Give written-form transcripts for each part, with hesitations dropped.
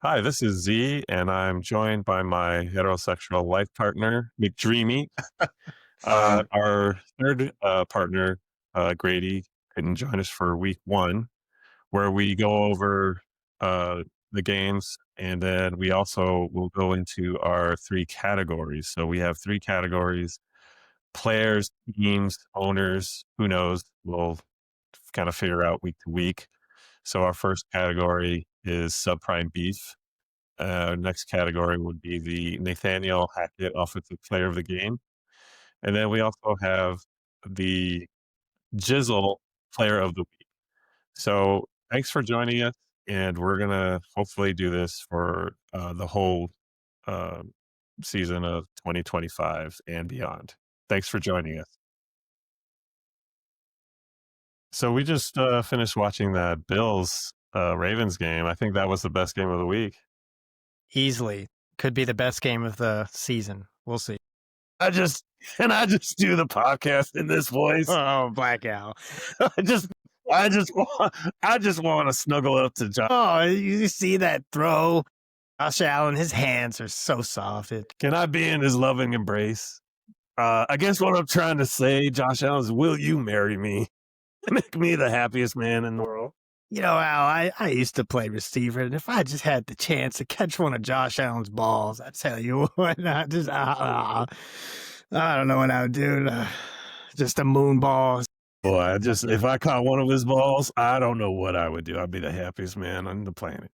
Hi, this is Z, and I'm joined by my heterosexual life partner, McDreamy. Our third partner, Grady, couldn't join us for week one, where we go over uh, the games, and then we also will go into our three categories. So we have three categories: players, teams, owners. Who knows? We'll kind of figure out week to week. So our first category is subprime beef. Next category would be the Nathaniel Hackett Offensive Player of the Game. And then we also have the Jizzle Player of the Week. So thanks for joining us. And we're going to hopefully do this for the whole uh, season of 2025 and beyond. Thanks for joining us. So we just finished watching that Bills Ravens game. I think that was the best game of the week. Easily. Could be the best game of the season. We'll see. I just do the podcast in this voice. Oh, Black Al. I just want to snuggle up to John. Oh, you see that throw? Josh Allen, his hands are so soft. Can I be in his loving embrace? I guess what I'm trying to say, Josh Allen, is will you marry me? Make me the happiest man in the world. You know, Al, I used to play receiver, and if I just had the chance to catch one of Josh Allen's balls, I tell you what, I don't know what I would do. Just a moon ball. Boy, if I caught one of his balls, I don't know what I would do. I'd be the happiest man on the planet.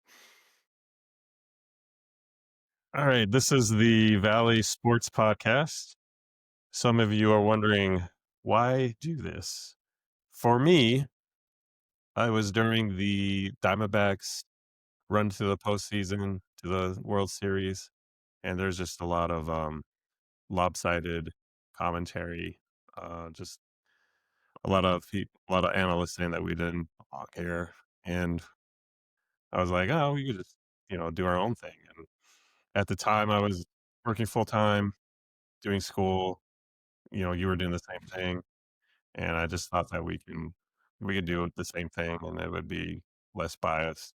All right, this is the Valley Sports Podcast. Some of you are wondering, why do this? For me, I was during the Diamondbacks run to the postseason, to the World Series, and there's just a lot of lopsided commentary, just a lot of analysts saying that we didn't belong here, and I was like, oh, we could just do our own thing. And at the time, I was working full time, doing school. You were doing the same thing, and I just thought that we could do the same thing, and it would be less biased.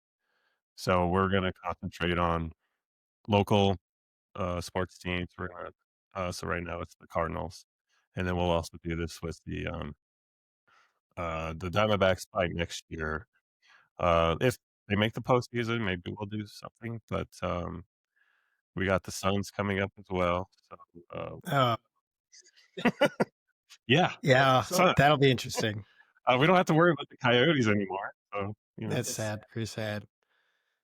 So we're gonna concentrate on local sports teams. So right now it's the Cardinals, and then we'll also do this with the Diamondbacks by next year. If they make the postseason, maybe we'll do something. But we got the Suns coming up as well. So Uh, yeah, yeah, so that'll be interesting. we don't have to worry about the Coyotes anymore. So That's sad. Very sad.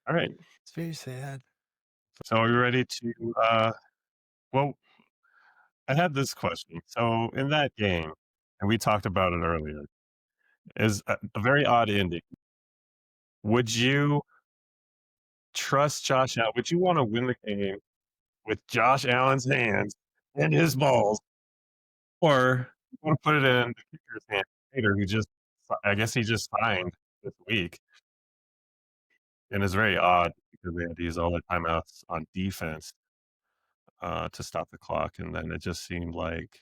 all right. It's very sad. So are you ready to? Well, I had this question. So in that game, and we talked about it earlier, is a very odd ending. Would you trust Josh Allen? Would you want to win the game with Josh Allen's hands and his balls, or you want to put it in the kicker's hand later, who I guess he just signed this week, and it's very odd because they had to use all the timeouts on defense to stop the clock, and then it just seemed like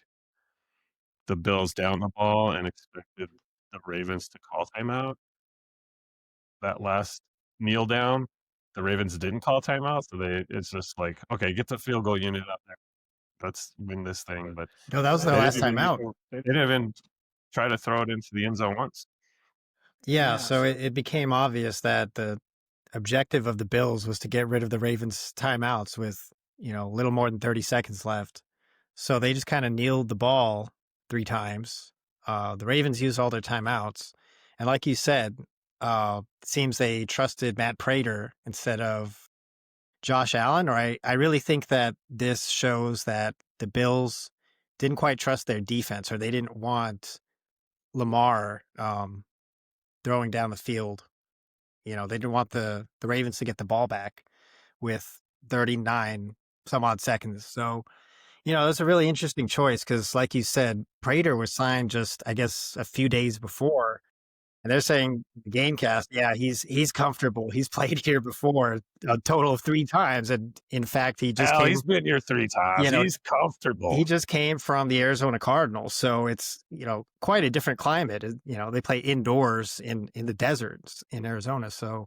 the Bills down the ball and expected the Ravens to call timeout. That last kneel down, the Ravens didn't call timeout, so it's just like, okay, get the field goal unit up there. Let's win this thing. But No, that was their last time out. They didn't even try to throw it into the end zone once. Yeah, so it became obvious that the objective of the Bills was to get rid of the Ravens' timeouts with, a little more than 30 seconds left. So they just kind of kneeled the ball 3 times. The Ravens used all their timeouts. And like you said, it seems they trusted Matt Prater instead of Josh Allen. Or I really think that this shows that the Bills didn't quite trust their defense, or they didn't want Lamar throwing down the field. They didn't want the Ravens to get the ball back with 39 some odd seconds. So, that's a really interesting choice because, like you said, Prater was signed just, I guess, a few days before. And they're saying the Gamecast, yeah, he's comfortable. He's played here before a total of 3 times. And in fact, he's been here 3 times. He's comfortable. He just came from the Arizona Cardinals. So it's, quite a different climate. They play indoors in the deserts in Arizona. So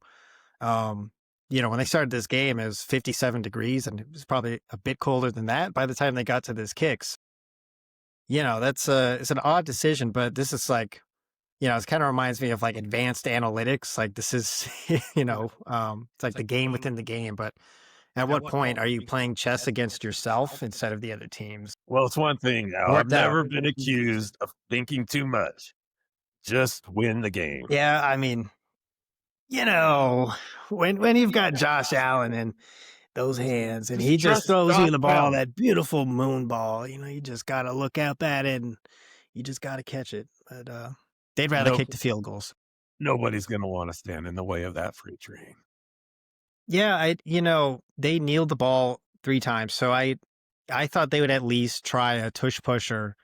when they started this game, it was 57 degrees, and it was probably a bit colder than that by the time they got to this kicks. That's it's an odd decision, but this is like, it kind of reminds me of like advanced analytics. Like this is, it's like the game within the game. But at what point are you playing chess against yourself instead of the other teams? Well, it's one thing It now. I've worked out. never been accused of thinking too much. Just win the game. Yeah, I mean, you know, when you've got Josh Allen and those hands, and he Just just trust throws you Josh the ball, Allen. that beautiful moon ball. You just gotta look up at it, and you just gotta catch it. But they'd rather No, kick the field goals. nobody's going to want to stand in the way of that free train. Yeah, they kneeled the ball 3 times, so I thought they would at least try a tush push or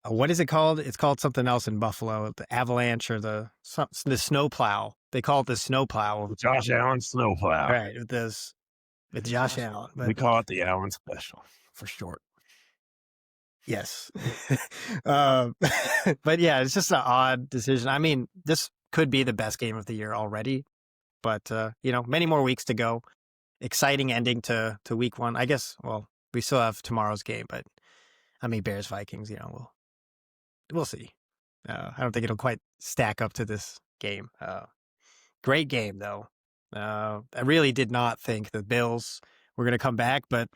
what is it called? It's called something else in Buffalo, the avalanche or the snow plow. They call it the snow plow. The Josh Allen snowplow. Right, with Josh Allen. We But call it the Allen special for short. yes. um, but yeah, it's just an odd decision. I mean, this could be the best game of the year already, but many more weeks to go. Exciting ending to week 1. I guess, well, we still have tomorrow's game, but I mean, Bears Vikings, we'll see. I don't think it'll quite stack up to this game. Great game though. I really did not think the Bills were going to come back, but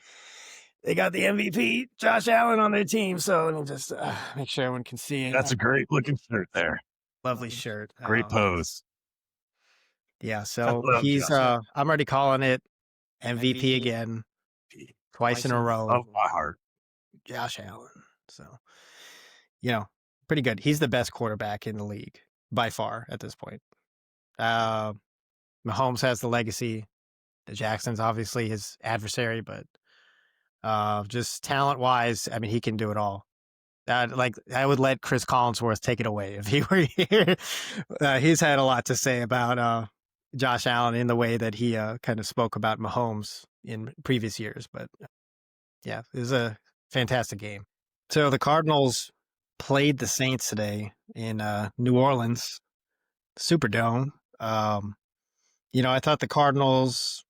they got the MVP, Josh Allen, on their team. So it'll just make sure everyone can see it. That's a great looking shirt there. Lovely shirt. Great pose. Yeah. I So love he's, Josh I'm already calling it MVP again, twice in a row. of my heart. Josh Allen. So, pretty good. He's the best quarterback in the league by far at this point. Mahomes has the legacy. Jackson's obviously his adversary, but just talent wise, I mean, he can do it all. I would let Chris Collinsworth take it away if he were here. He's had a lot to say about Josh Allen in the way that he kind of spoke about Mahomes in previous years. But yeah, it was a fantastic game. So the Cardinals played the Saints today in New Orleans Superdome. I thought the Cardinals,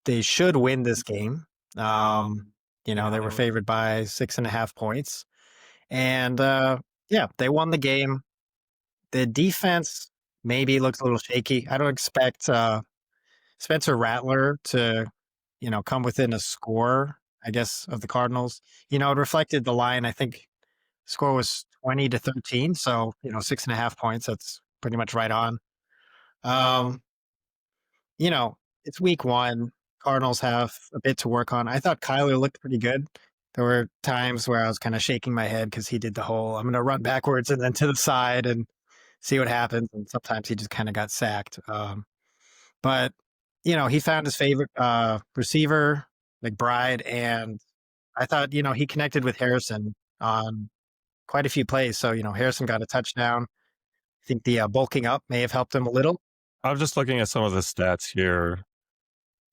they should win this game. They were favored by 6.5 points. And they won the game. The defense maybe looks a little shaky. I don't expect Spencer Rattler to, come within a score, I guess, of the Cardinals. It reflected the line. I think the score was 20-13. So, 6.5 points. That's pretty much right on. It's week 1. Cardinals have a bit to work on. I thought Kyler looked pretty good. There were times where I was kind of shaking my head because he did the whole, I'm going to run backwards and then to the side and see what happens. And sometimes he just kind of got sacked. But, he found his favorite receiver, McBride, and I thought, he connected with Harrison on quite a few plays. So, Harrison got a touchdown. I think the bulking up may have helped him a little. I'm just looking at some of the stats here.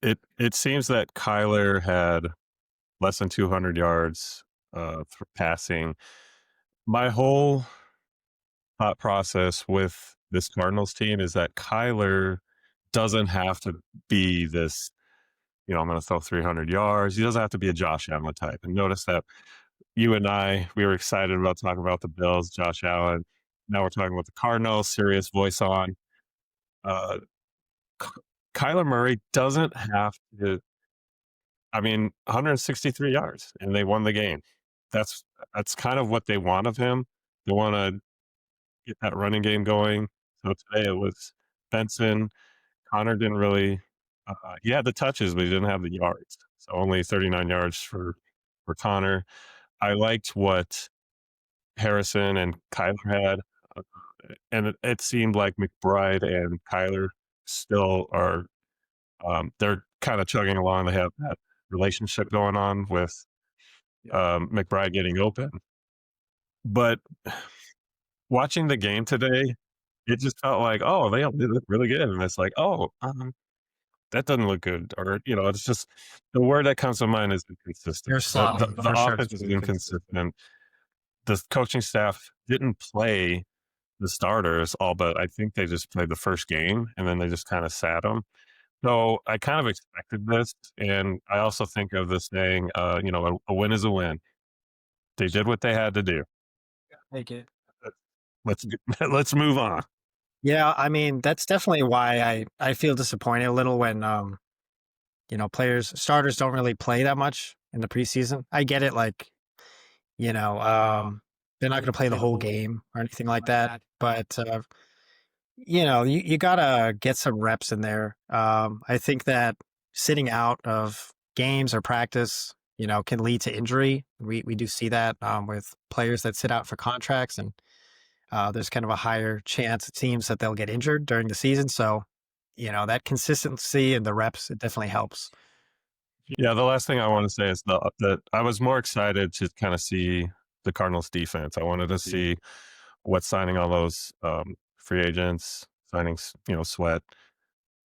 It seems that Kyler had less than 200 yards for passing. My whole thought process with this Cardinals team is that Kyler doesn't have to be this, I'm going to throw 300 yards. He doesn't have to be a Josh Allen type. And notice that you and we were excited about talking about the Bills, Josh Allen. Now we're talking about the Cardinals, serious voice on. Kyler Murray doesn't have to, 163 yards, and they won the game. That's kind of what they want of him. They want to get that running game going. So today it was Benson. Connor didn't really, he had the touches, but he didn't have the yards. So only 39 yards for Connor. I liked what Harrison and Kyler had. And it seemed like McBride and Kyler still are, they're kind of chugging along. They have that relationship going on with McBride getting open. But watching the game today, it just felt like, oh, they look really good. And it's like, oh, that doesn't look good. Or, it's just the word that comes to mind is inconsistent. They're sloppy. The offense is inconsistent. The coaching staff didn't play the starters all, but I think they just played the first game and then they just kind of sat them. So I kind of expected this, and I also think of this saying, a win is a win. They did what they had to do. Take it. Let's let's move on. Yeah, I mean, that's definitely why I feel disappointed a little when players starters don't really play that much in the preseason. I get it, like, you know, they're not gonna play the whole game or anything like that, but you gotta get some reps in there. I think that sitting out of games or practice, can lead to injury. We do see that with players that sit out for contracts, and there's kind of a higher chance it seems that they'll get injured during the season. So, that consistency and the reps, it definitely helps. Yeah, the last thing I want to say is that I was more excited to kind of see the Cardinals defense. I wanted to see what's signing all those free agents, signings, Sweat.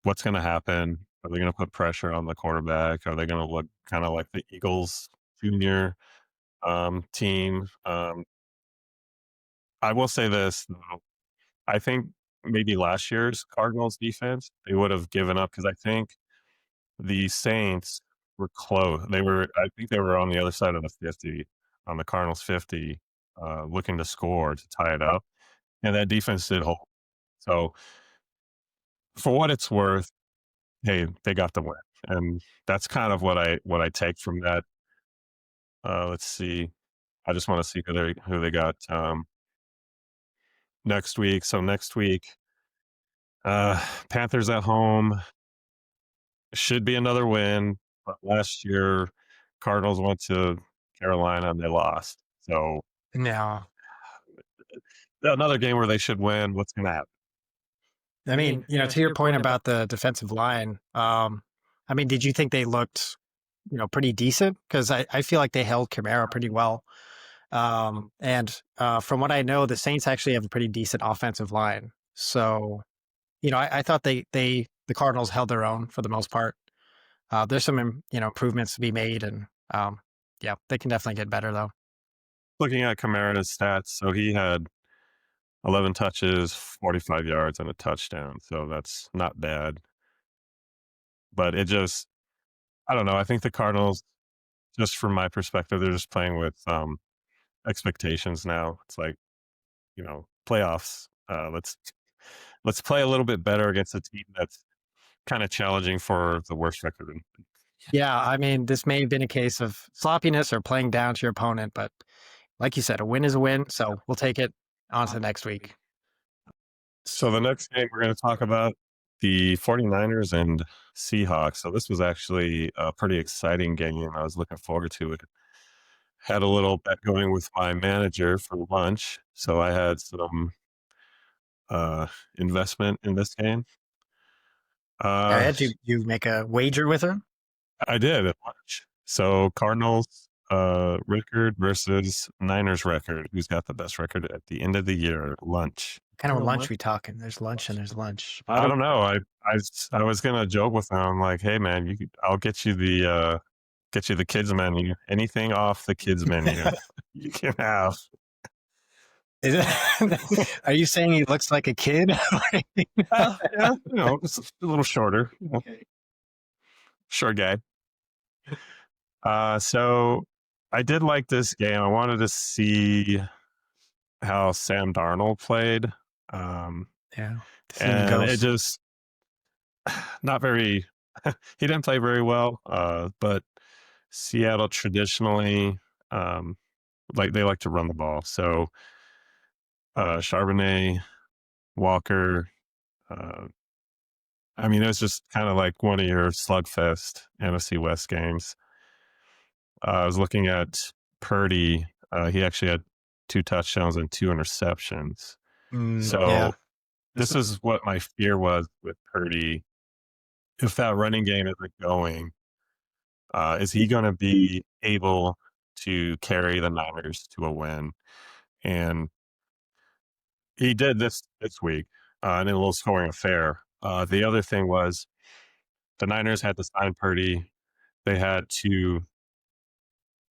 What's going to happen? Are they going to put pressure on the quarterback? Are they going to look kind of like the Eagles junior team? I will say this, though. I think maybe last year's Cardinals defense, they would have given up because I think the Saints were close. I think they were on the other side of the 50, on the Cardinals 50, looking to score to tie it up. And that defense did hold. So for what it's worth, hey, they got the win. And that's kind of what I take from that. Let's see. I just want to see who they got next week. So next week, Panthers at home should be another win. But last year, Cardinals went to Carolina and they lost. So Now, another game where they should win. What's going to happen? I mean, to your point about the defensive line, I mean, did you think they looked, pretty decent? Because I feel like they held Kamara pretty well. And from what I know, the Saints actually have a pretty decent offensive line. So, I thought the Cardinals held their own for the most part. There's some, improvements to be made, and yeah, they can definitely get better though. Looking at Kamara's stats, so he had 11 touches, 45 yards, and a touchdown. So that's not bad. But I don't know. I think the Cardinals, just from my perspective, they're just playing with expectations now. It's like, playoffs. Let's play a little bit better against a team that's kind of challenging for the worst record. Yeah, I mean, this may have been a case of sloppiness or playing down to your opponent, but like you said, a win is a win. So we'll take it on to the next week. So the next game we're going to talk about the 49ers and Seahawks. So this was actually a pretty exciting game. I was looking forward to it. Had a little bet going with my manager for lunch. So I had some investment in this game. All Uh, right, you make a wager with her? I did at lunch. So Cardinals record versus Niners record. Who's got the best record at the end of the year? Lunch. Kind of lunch we talking? There's lunch and there's lunch. I don't know. I was gonna joke with him like, hey man, I'll get you the kids menu. Anything off the kids menu, you can have. Is it, are you saying he looks like a kid? Yeah, just a little shorter, short guy. So I did like this game. I wanted to see how Sam Darnold played. Yeah, to see him And it goes. just not very he didn't play very well. But Seattle traditionally they like to run the ball. So Charbonnet, Walker, uh, I mean, it was just kind of like one of your slugfest NFC West games. I was looking at Purdy. He actually had 2 touchdowns and 2 interceptions. Yeah. So this is what my fear was with Purdy. If that running game isn't going, is he going to be able to carry the Niners to a win? And he did this week in a little scoring affair. The other thing was the Niners had to sign Purdy. They had to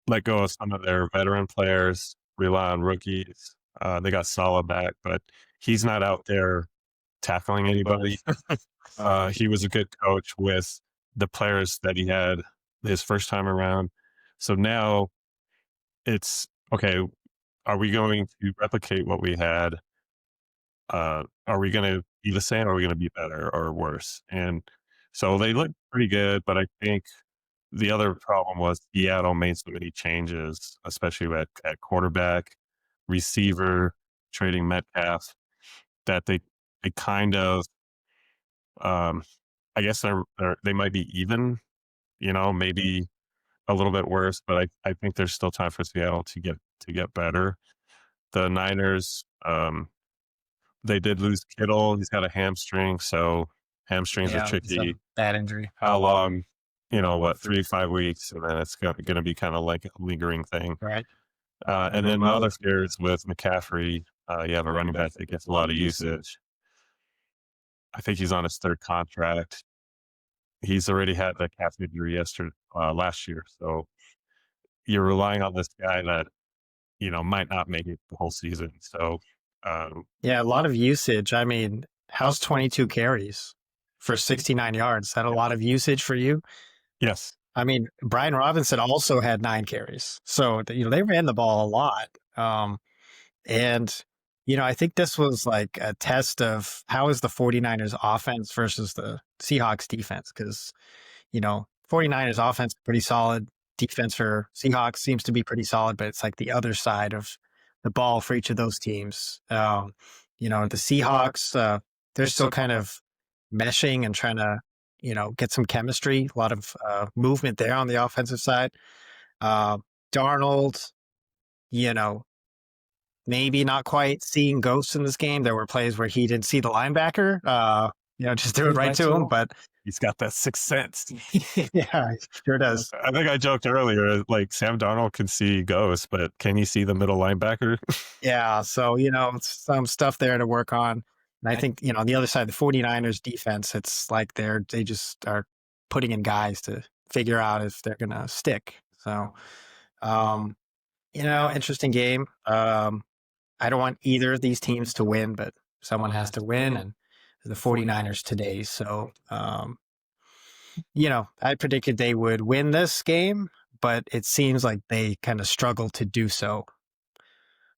let go of some of their veteran players, rely on rookies. They got Salah back, but he's not out there tackling anybody. He was a good coach with the players that he had his first time around. So now it's okay. Are we going to replicate what we had? Are we going to be the same? Or are we going to be better or worse? And so they look pretty good, but I think the other problem was Seattle made so many changes, especially at quarterback, receiver, trading Metcalf, that they kind of, um, I guess they might be even, maybe a little bit worse, but I think there's still time for Seattle to get better. The Niners, they did lose Kittle. He's got a hamstring, so hamstrings are Yeah, it's a tricky. bad injury. How long? What, 3 to 5 weeks, and then it's going to be kind of like a lingering thing. Right. And then the other fears with McCaffrey, you have a running back that gets a lot of usage. I think he's on his third contract. He's already had the calf injury last year, so you're relying on this guy that might not make it the whole season. So, Yeah, a lot of usage. I mean, how's 22 carries for 69 yards? Is that a lot of usage for you? yes, I mean, Brian Robinson also had 9 carries. So, they ran the ball a lot. And, I think this was like a test of how is the 49ers offense versus the Seahawks defense? Because, 49ers offense pretty solid. Defense for Seahawks seems to be pretty solid, but it's like the other side of the ball for each of those teams. The Seahawks, they're still kind of meshing and trying to, get some chemistry, a lot of movement there on the offensive side. Uh, Darnold, you know, maybe not quite seeing ghosts in this game. There were plays where he didn't see the linebacker, just threw it right to him. But he's got that sixth sense. yeah, he sure does. I think I joked earlier, like Sam Darnold can see ghosts, but can he see the middle linebacker? Yeah. So, some stuff there to work on. And I think, on the other side, the 49ers defense, it's like they just are putting in guys to figure out if they're going to stick. So, um, interesting game. I don't want either of these teams to win, but someone has to win, and the 49ers today. So, I predicted they would win this game, but it seems like they kind of struggle to do so.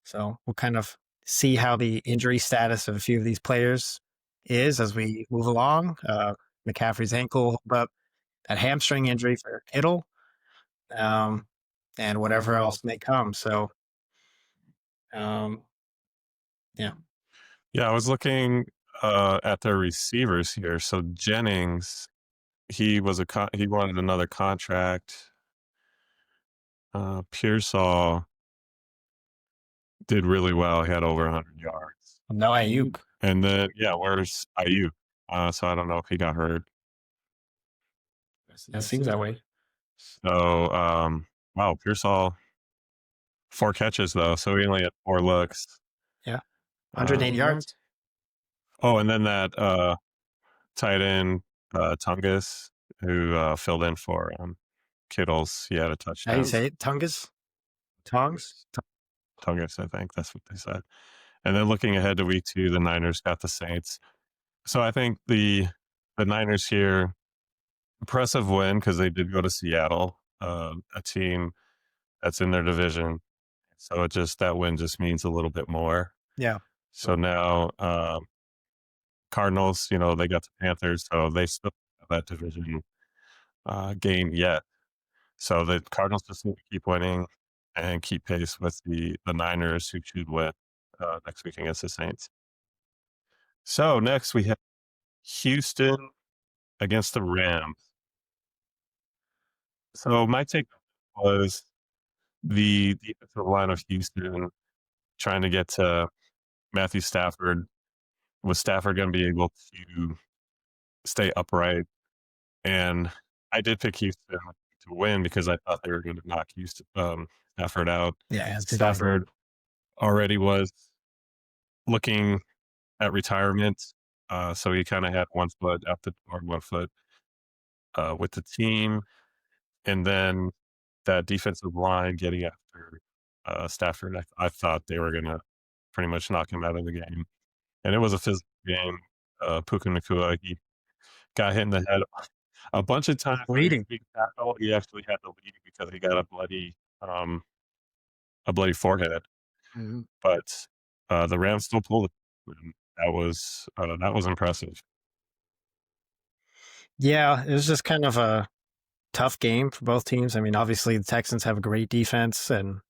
So we'll kind of see how the injury status of a few of these players is as we move along. McCaffrey's ankle, but that hamstring injury for Kittle, um, and whatever else may come. So, um, yeah. Yeah, I was looking at their receivers here. So Jennings, he wanted another contract. Pearsall did really well. He had over 100 yards. No Ayuk. And then, yeah, where's Ayuk? So I don't know if he got hurt. It seems that way. So, wow, Pearsall, 4 catches though. So he only had 4 looks. Yeah. 108 yards. Oh, and then that tight end, Tungus, who filled in for Kittles. He had a How do touchdown. you say it? Tungus? Tongs? Tungus, I think that's what they said. And then looking ahead to week 2, the Niners got the Saints. So I think the Niners here, impressive win because they did go to Seattle, a team that's in their division. So that win just means a little bit more. Yeah. So now Cardinals, they got the Panthers, so they still have that division game yet. So the Cardinals just need to keep winning and keep pace with the Niners, who should win next week against the Saints. So next we have Houston against the Rams. So my take was the defensive line of Houston trying to get to Matthew Stafford. Was Stafford going to be able to stay upright? And I did pick Houston to win because I thought they were going to knock Stafford out. Yeah. Stafford already was looking at retirement, so he kind of had one foot out the door, one foot with the team, and then that defensive line getting after Stafford. I thought they were going to pretty much knock him out of the game, and it was a physical game. Puka Nacua, got hit in the head a bunch of times during Bleeding. the tackle. He actually had to leave because he got a bloody forehead. Mhm. But the Rams still pulled it. And that was impressive. Yeah, it was just kind of a tough game for both teams. I mean, obviously the Texans have a great defense, and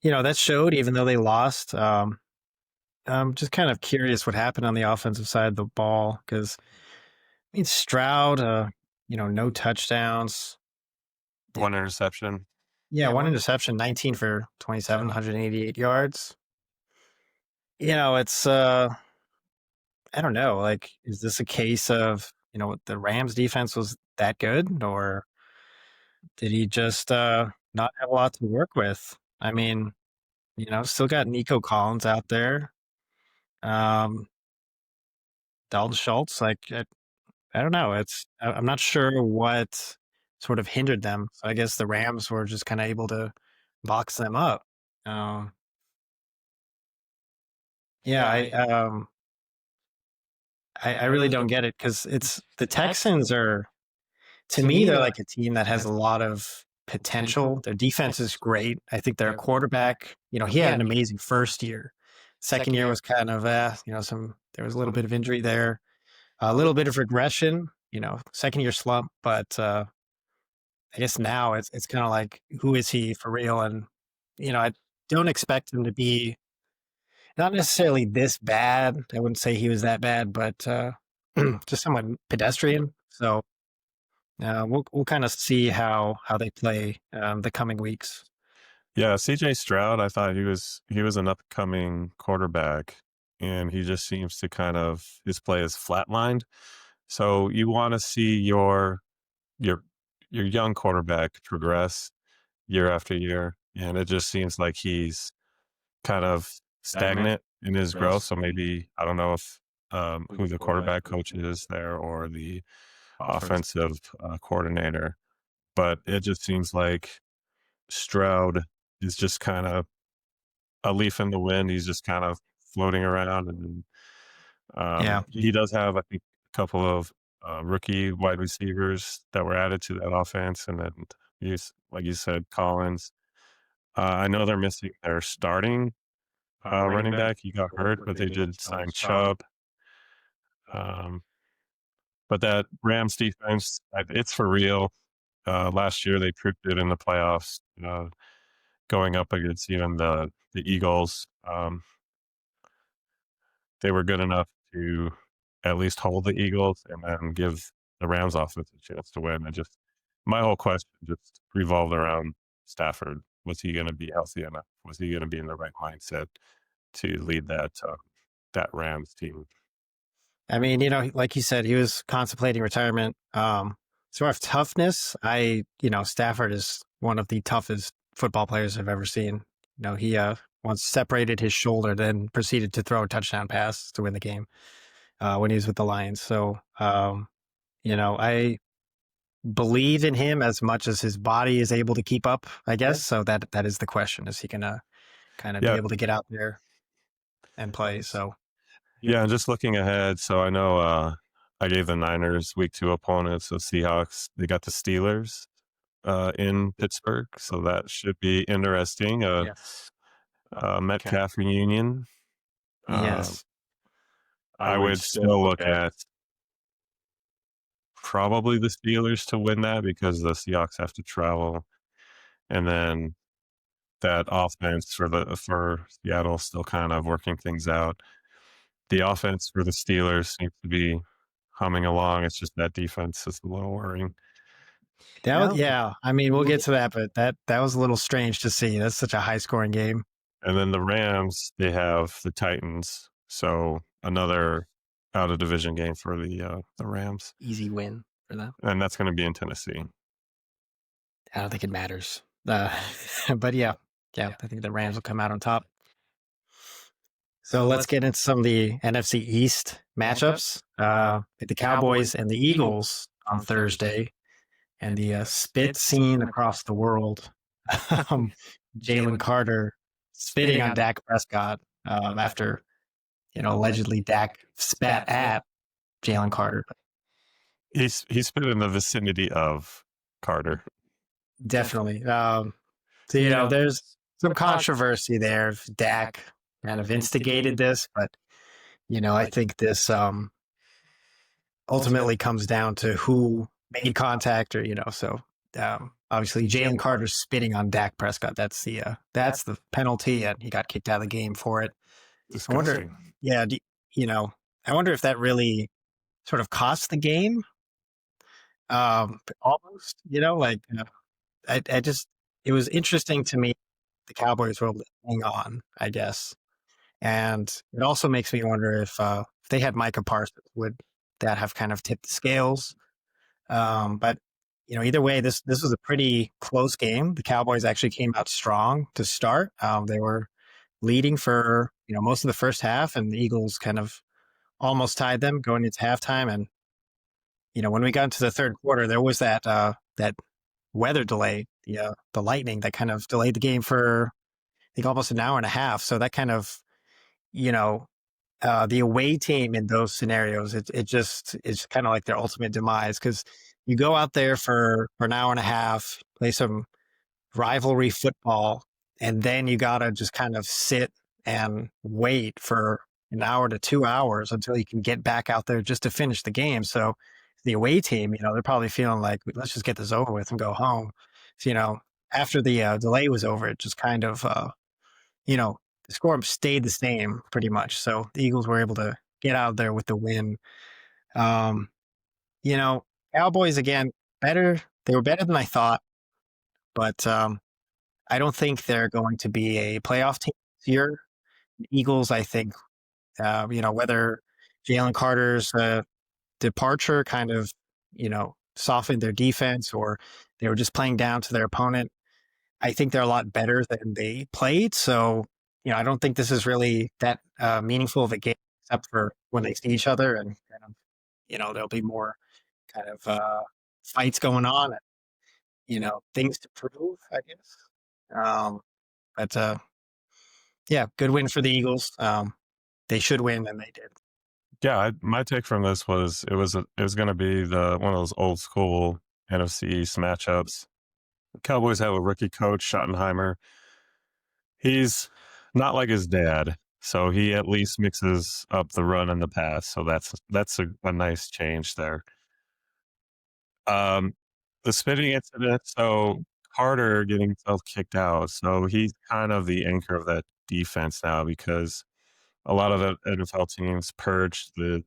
that showed even though they lost. I'm just kind of curious what happened on the offensive side of the ball because I mean Stroud, no touchdowns. One interception. Yeah, one interception, 19 for 27, 188 yards. It's I don't know, like is this a case of, the Rams defense was that good or did he just not have a lot to work with? I mean, still got Nico Collins out there. Um Dalton Schultz, like I don't know. I'm not sure what sort of hindered them. So I guess the Rams were just kind of able to box them up. Um, yeah, I really don't get it because it's the Texans are to me they're like a team that has a lot of potential. Their defense is great. I think their quarterback, he had an amazing first year. Second year was kind of there was a little bit of injury there, a little bit of regression. Second year slump, but I guess now it's kind of like who is he for real? And I don't expect him to be not necessarily this bad. I wouldn't say he was that bad, but just somewhat pedestrian. So we'll kind of see how they play the coming weeks. Yeah, CJ Stroud, I thought he was an upcoming quarterback, and he just seems to kind of his play is flatlined. So you want to see your your young quarterback progress year after year, and it just seems like he's kind of stagnant in his growth. So maybe I don't know if who the quarterback coach is there or the offensive coordinator, but it just seems like Stroud is just kind of a leaf in the wind. He's just kind of floating around, and Yeah, he does have, I think, a couple of rookie wide receivers that were added to that offense, and then like you said, Collins. I know they're missing their starting running back. He got hurt, but they did sign Chubb. Um, but that Rams defense, it's for real. Last year, they proved it in the playoffs, going up against even the Eagles. They were good enough to at least hold the Eagles and then give the Rams offense a chance to win. And just my whole question just revolved around Stafford. Was he going to be healthy enough? Was he going to be in the right mindset to lead that Rams team? I mean, like you said, he was contemplating retirement. As far as toughness, Stafford is one of the toughest football players I've ever seen. He once separated his shoulder, then proceeded to throw a touchdown pass to win the game when he was with the Lions. So, I believe in him as much as his body is able to keep up, I guess. So that is the question: is he gonna kind of be Yeah, able to get out there and play? So, yeah. And just looking ahead, so I know I gave the Niners week 2 opponents, the Seahawks. They got the Steelers in Pittsburgh, so that should be interesting. yes, Metcalf reunion. Uh, yes. I would still look at probably the Steelers to win that because the Seahawks have to travel, and then that offense for Seattle still kind of working things out. The offense for the Steelers seems to be humming along. It's just that defense is a little worrying. Yeah. I mean, we'll get to that, but that was a little strange to see. That's such a high scoring game. And then the Rams, they have the Titans, so another out of division game for the Rams, Easy win for them. and that's going to be in Tennessee. I don't think it matters. But yeah, I think the Rams will come out on top. So let's get into some of the NFC East matchups. The Cowboys and the Eagles on Thursday, and the spit scene across the world. um, Jalen Carter spitting on Dak Prescott after allegedly Dak spat at Jalen Carter. He's been in the vicinity of Carter. Definitely. So, there's some controversy there. If Dak kind of instigated this, but I think this ultimately comes down to who made contact, or so. Obviously, Jalen Carter's spitting on Dak Prescott. That's the penalty, and he got kicked out of the game for it. I wonder, Disgusting. yeah, you know, I wonder if that really sort of cost the game. Almost, I just, it was interesting to me. The Cowboys were able to hang on, I guess. And it also makes me wonder if they had Micah Parsons, would that have kind of tipped the scales? But either way, this was a pretty close game. The Cowboys actually came out strong to start. They were leading for most of the first half, and the Eagles kind of almost tied them going into halftime. And when we got into the third quarter, there was that weather delay, the lightning that kind of delayed the game for I think almost an hour and a half. So that kind of you know the away team in those scenarios, it just is kind of like their ultimate demise, because you go out there for an hour and a half, play some rivalry football, and then you gotta just kind of sit and wait for an hour to 2 hours until you can get back out there just to finish the game. So the away team, they're probably feeling like, let's just get this over with and go home. So, after the delay was over, it just kind of you know, the score stayed the same pretty much. So the Eagles were able to get out there with the win. Um, you know, Cowboys again, better. They were better than I thought, but I don't think they're going to be a playoff team this year. Eagles, I think, whether Jalen Carter's departure kind of, softened their defense, or they were just playing down to their opponent. I think they're a lot better than they played. So, I don't think this is really that meaningful of a game, except for when they see each other, and kind of, there'll be more kind of fights going on, and, things to prove, I guess. But yeah, good win for the Eagles. They should win, and they did. Yeah, my take from this was it was going to be the one of those old school NFC East matchups. The Cowboys have a rookie coach, Schottenheimer. He's not like his dad, so he at least mixes up the run and the pass. So that's a nice change there. Um, the spitting incident. So Carter getting himself kicked out. So he's kind of the anchor of that defense now, because a lot of the NFL teams purged the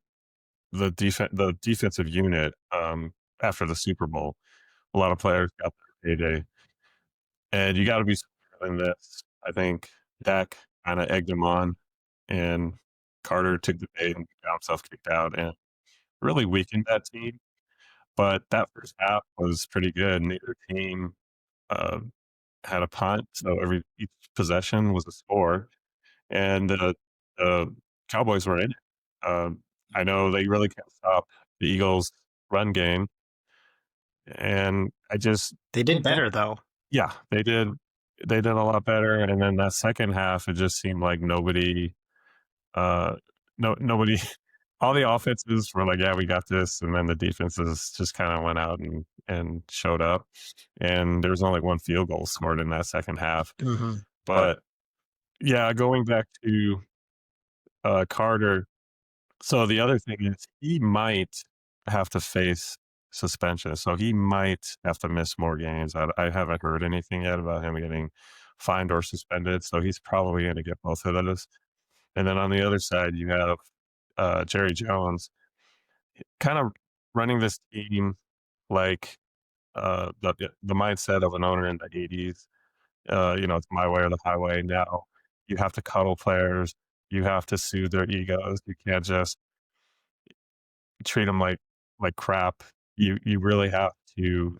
defensive unit after the Super Bowl. A lot of players got their payday, and you got to be smarter than this. I think Dak kind of egged him on, and Carter took the bait and got himself kicked out, and really weakened that team. But that first half was pretty good. Neither team uh, had a punt, so each possession was a score, and the Cowboys were in it. I know they really can't stop the Eagles' run game, and They did better though. yeah, they did. They did a lot better, and then that second half, it just seemed like nobody, uh, nobody, all the offenses were like, "Yeah, we got this," and then the defenses just kind of went out and showed up, and there was only one field goal scored in that second half. Mm-hmm. But yeah, going back to Carter. So the other thing is he might have to face suspension. So he might have to miss more games. I haven't heard anything yet about him getting fined or suspended. So he's probably going to get both of those. And then on the other side, you have Jerry Jones kind of running this team like the mindset of an owner in the 80s. It's my way or the highway. Now you have to cuddle players. You have to soothe their egos. You can't just treat them like crap. You really have to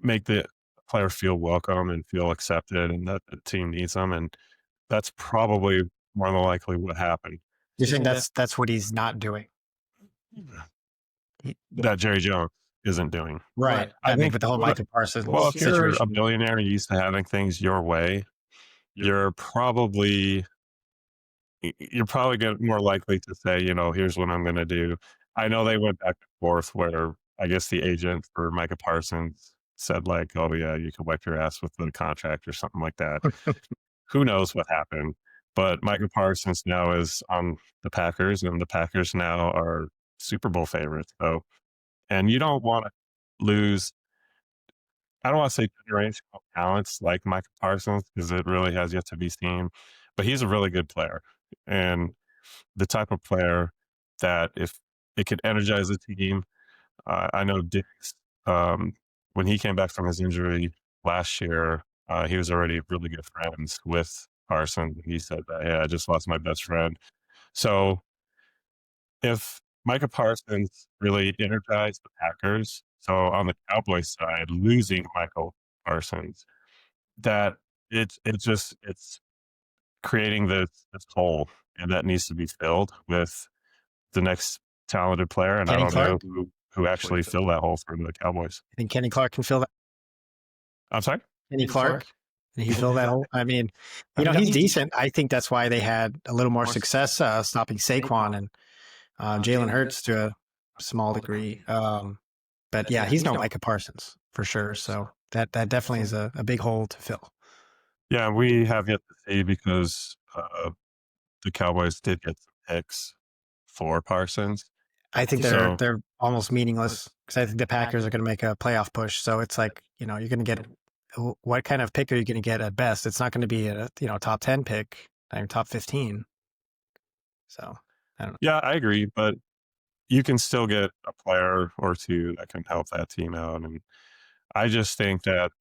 make the player feel welcome and feel accepted, and that the team needs them. And that's probably more than likely what happened. You think that's what he's not doing? That Jerry Jones isn't doing. Right. I think with the whole Micah Parsons Well, if you're a situation. billionaire, you're used to having things your way, you're probably more likely to say, here's what I'm going to do. I know they went back and forth where I guess the agent for Micah Parsons said like, "Oh yeah, you can wipe your ass with the contract" or something like that. Who knows what happened? But Micah Parsons now is on the Packers, and the Packers now are Super Bowl favorites. So, and you don't want to lose. I don't want to say generational talents like Micah Parsons because it really has yet to be seen. But he's a really good player, and the type of player that if it could energize the team. I know Diggs, um, when he came back from his injury last year, he was already really good friends with Carson. He said that, "Yeah, I just lost my best friend." So if Micah Parsons really energized the Packers, so on the Cowboys side, losing Michael Parsons, that it's creating this hole, and that needs to be filled with the next talented player. And I Kenny don't know Clark. who actually filled that hole for the Cowboys. I think Kenny Clark can fill that. I'm sorry. Kenny Clark. Can he fill that hole? I mean, he's decent. I think that's why they had a little more success stopping Saquon and Jalen Hurts to a small degree. But yeah, he's no Micah Parsons for sure. So that definitely is a big hole to fill. Yeah, we have yet to see because the Cowboys did get some picks for Parsons. I think So they're almost meaningless because I think the Packers are going to make a playoff push. So it's like, you're going to get what kind of pick are you going to get at best? It's not going to be a top 10 pick, not even top 15. So I don't know. yeah, I agree, but you can still get a player or two that can help that team out. And I just think that,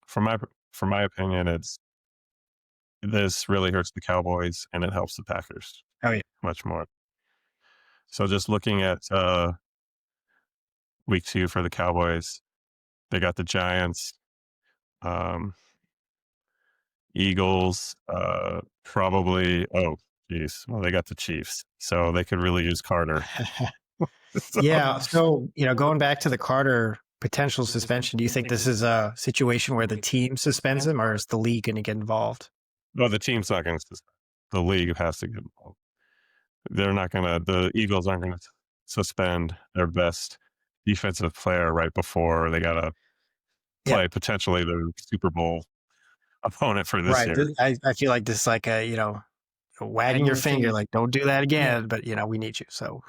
from my opinion, this really hurts the Cowboys and it helps the Packers Oh yeah. much more. So just looking at week 2 for the Cowboys, they got the Giants, um, Eagles, probably. Oh, geez. Well, they got the Chiefs, so they could really use Carter. So, Yeah. So, going back to the Carter potential suspension, do you think this is a situation where the team suspends him or is the league going to get involved? no, the team's not going to suspend. The league has to get involved. They're not going to. The Eagles aren't going to suspend their best defensive player right before they got to Yeah. play potentially the Super Bowl opponent for this Right. year. I feel like this is like wagging your finger, like, don't do that again, but we need you. So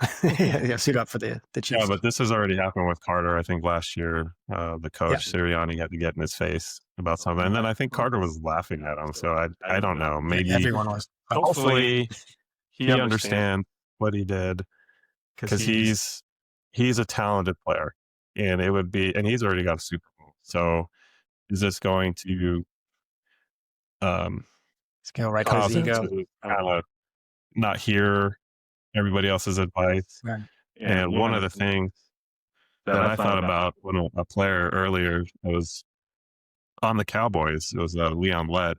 suit up for the Chiefs. Yeah, but this has already happened with Carter. I think last year, the coach Yeah. Sirianni had to get in his face about something, and then I think Carter was laughing at him. So I don't know. Maybe Everyone was. hopefully he understands what he did because he's a talented player, and he's already got a Super Bowl. So is this going to It's going right to cause his him ego. to kind of not hear everybody else's advice? Right. And one of the things that I thought about when a player earlier was on the Cowboys, it was Leon Lett.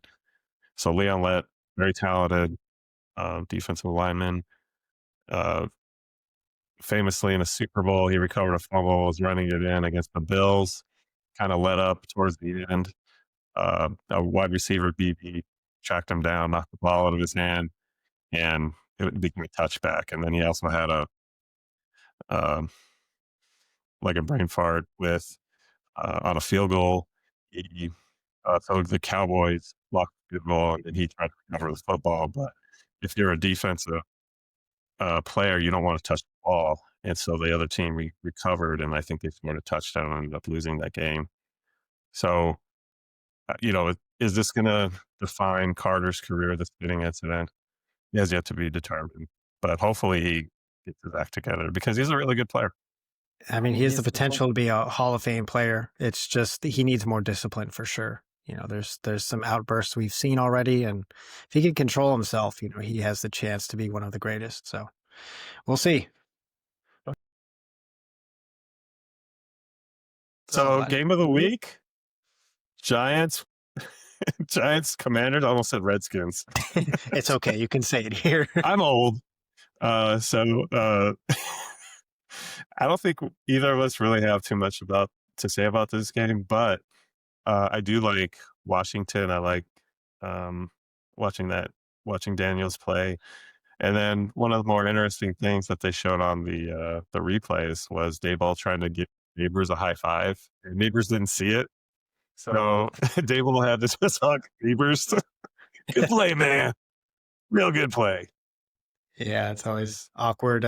So Leon Lett, very talented defensive lineman. Famously in a Super Bowl, he recovered a fumble, was running it in against the Bills, kind of let up towards the end. A wide receiver BB tracked him down, knocked the ball out of his hand, and it became a touchback. And then he also had um, like a brain fart with on a field goal. So the Cowboys blocked the good ball, and he tried to recover the football. But if you're a defensive player, you don't want to touch the ball. And so the other team recovered, and I think they scored a touchdown and ended up losing that game. So, is this going to define Carter's career, this fitting incident? He has yet to be determined. But hopefully he gets his act together because he's a really good player. I mean, he has the potential to be a Hall of Fame player. It's just he needs more discipline for sure. There's some outbursts we've seen already, and if he can control himself, he has the chance to be one of the greatest. So we'll see. So game of the week, Giants, Commanders. I almost said Redskins. It's okay. You can say it here. I'm old. So I don't think either of us really have too much to say about this game, but I do like Washington. I like watching Daniels play. And then one of the more interesting things that they showed on the replays was Dayball trying to give Neighbors a high five, and Neighbors didn't see it. So Dayball had to just hug Neighbors. Good play, man. Real good play. Yeah, it's always awkward,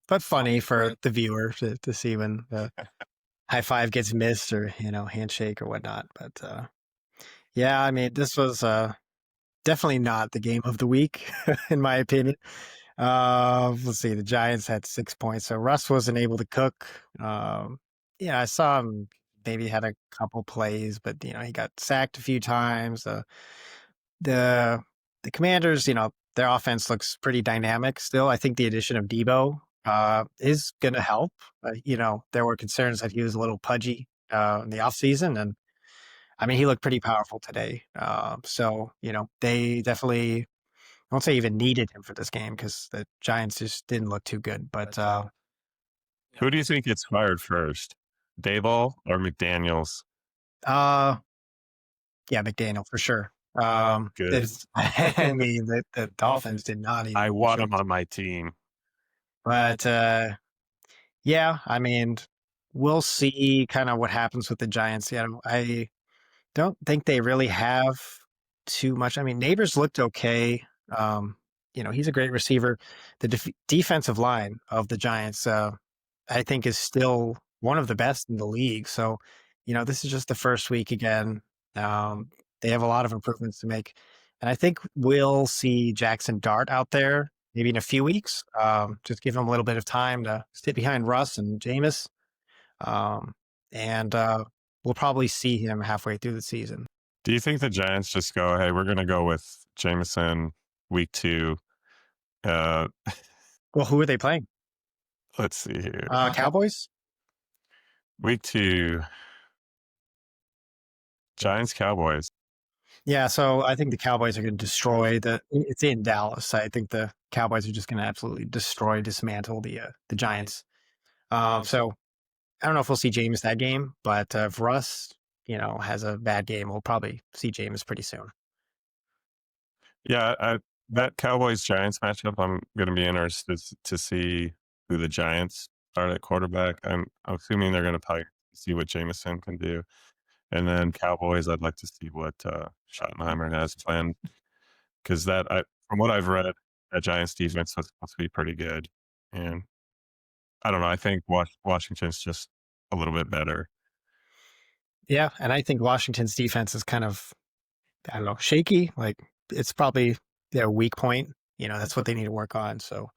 but funny for the viewer to see when the high five gets missed or, handshake or whatnot. But yeah, I mean, this was definitely not the game of the week, in my opinion. Let's see, the Giants had 6 points, so Russ wasn't able to cook. Yeah, I saw him maybe had a couple plays, but he got sacked a few times. The the Commanders, their offense looks pretty dynamic still. I think the addition of Debo is going to help. There were concerns that he was a little pudgy in the offseason, and I mean, he looked pretty powerful today. So, they definitely, I won't say even needed him for this game because the Giants just didn't look too good. But Who do you think gets fired first, Dayball or McDaniels? uh, yeah, McDaniel for sure. Good. I mean, the Dolphins did not I even want show, him on my team. but yeah, I mean, we'll see kind of what happens with the Giants. I don't think they really have too much. I mean, Neighbors looked okay. Um, he's a great receiver. The defensive line of the Giants, I think, is still one of the best in the league. So, this is just the first week again. Um, they have a lot of improvements to make. And I think we'll see Jackson Dart out there maybe in a few weeks. Just give him a little bit of time to sit behind Russ and Jameis. Um, and we'll probably see him halfway through the season. Do you think the Giants just go, hey, we're going to go with Jameson week 2? Uh, Well, who are they playing? let's see here. Cowboys? Week 2, Giants Cowboys. Yeah, so I think the Cowboys are going to destroy it's in Dallas. I think the Cowboys are just going to absolutely dismantle the Giants. So I don't know if we'll see James that game, but if Russ, has a bad game, we'll probably see James pretty soon. Yeah, that Cowboys Giants matchup, I'm going to be interested to see who the Giants are at quarterback. I'm assuming they're going to probably see what Jameson can do. And then Cowboys, I'd like to see what Schottenheimer has planned, because from what I've read, that Giants defense was supposed to be pretty good. And I don't know. I think Washington's just a little bit better. Yeah, and I think Washington's defense is kind of, I don't know, shaky. Like it's probably their weak point. That's what they need to work on. So,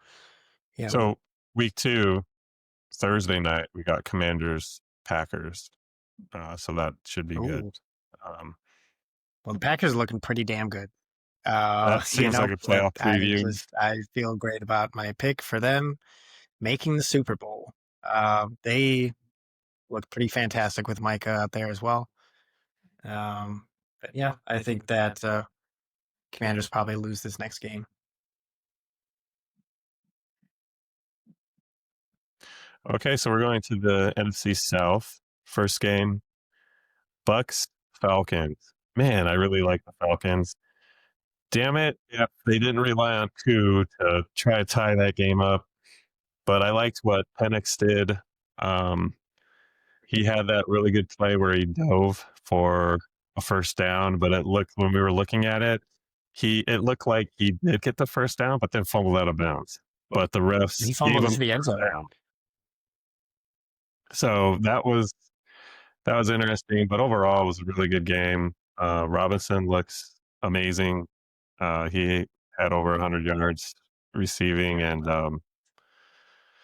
yeah. So week 2, Thursday night, we got Commanders Packers. So that should be good. Ooh. Um, Well, the Packers are looking pretty damn good. that seems like a playoff preview. I feel great about my pick for them making the Super Bowl. They look pretty fantastic with Micah out there as well. But yeah, I think that Commanders probably lose this next game. Okay, so we're going to the NFC South. First game, Bucks Falcons. Man, I really like the Falcons. Damn it, yep, they didn't rely on Koo to try to tie that game up. But I liked what Penix did. He had that really good play where he dove for a first down, but it looked, when we were looking at it, it looked like he did get the first down, but then fumbled out of bounds. But the refs He gave fumbled him into the end zone. down. So that was interesting. But overall, it was a really good game. Robinson looks amazing. He had over 100 yards receiving, and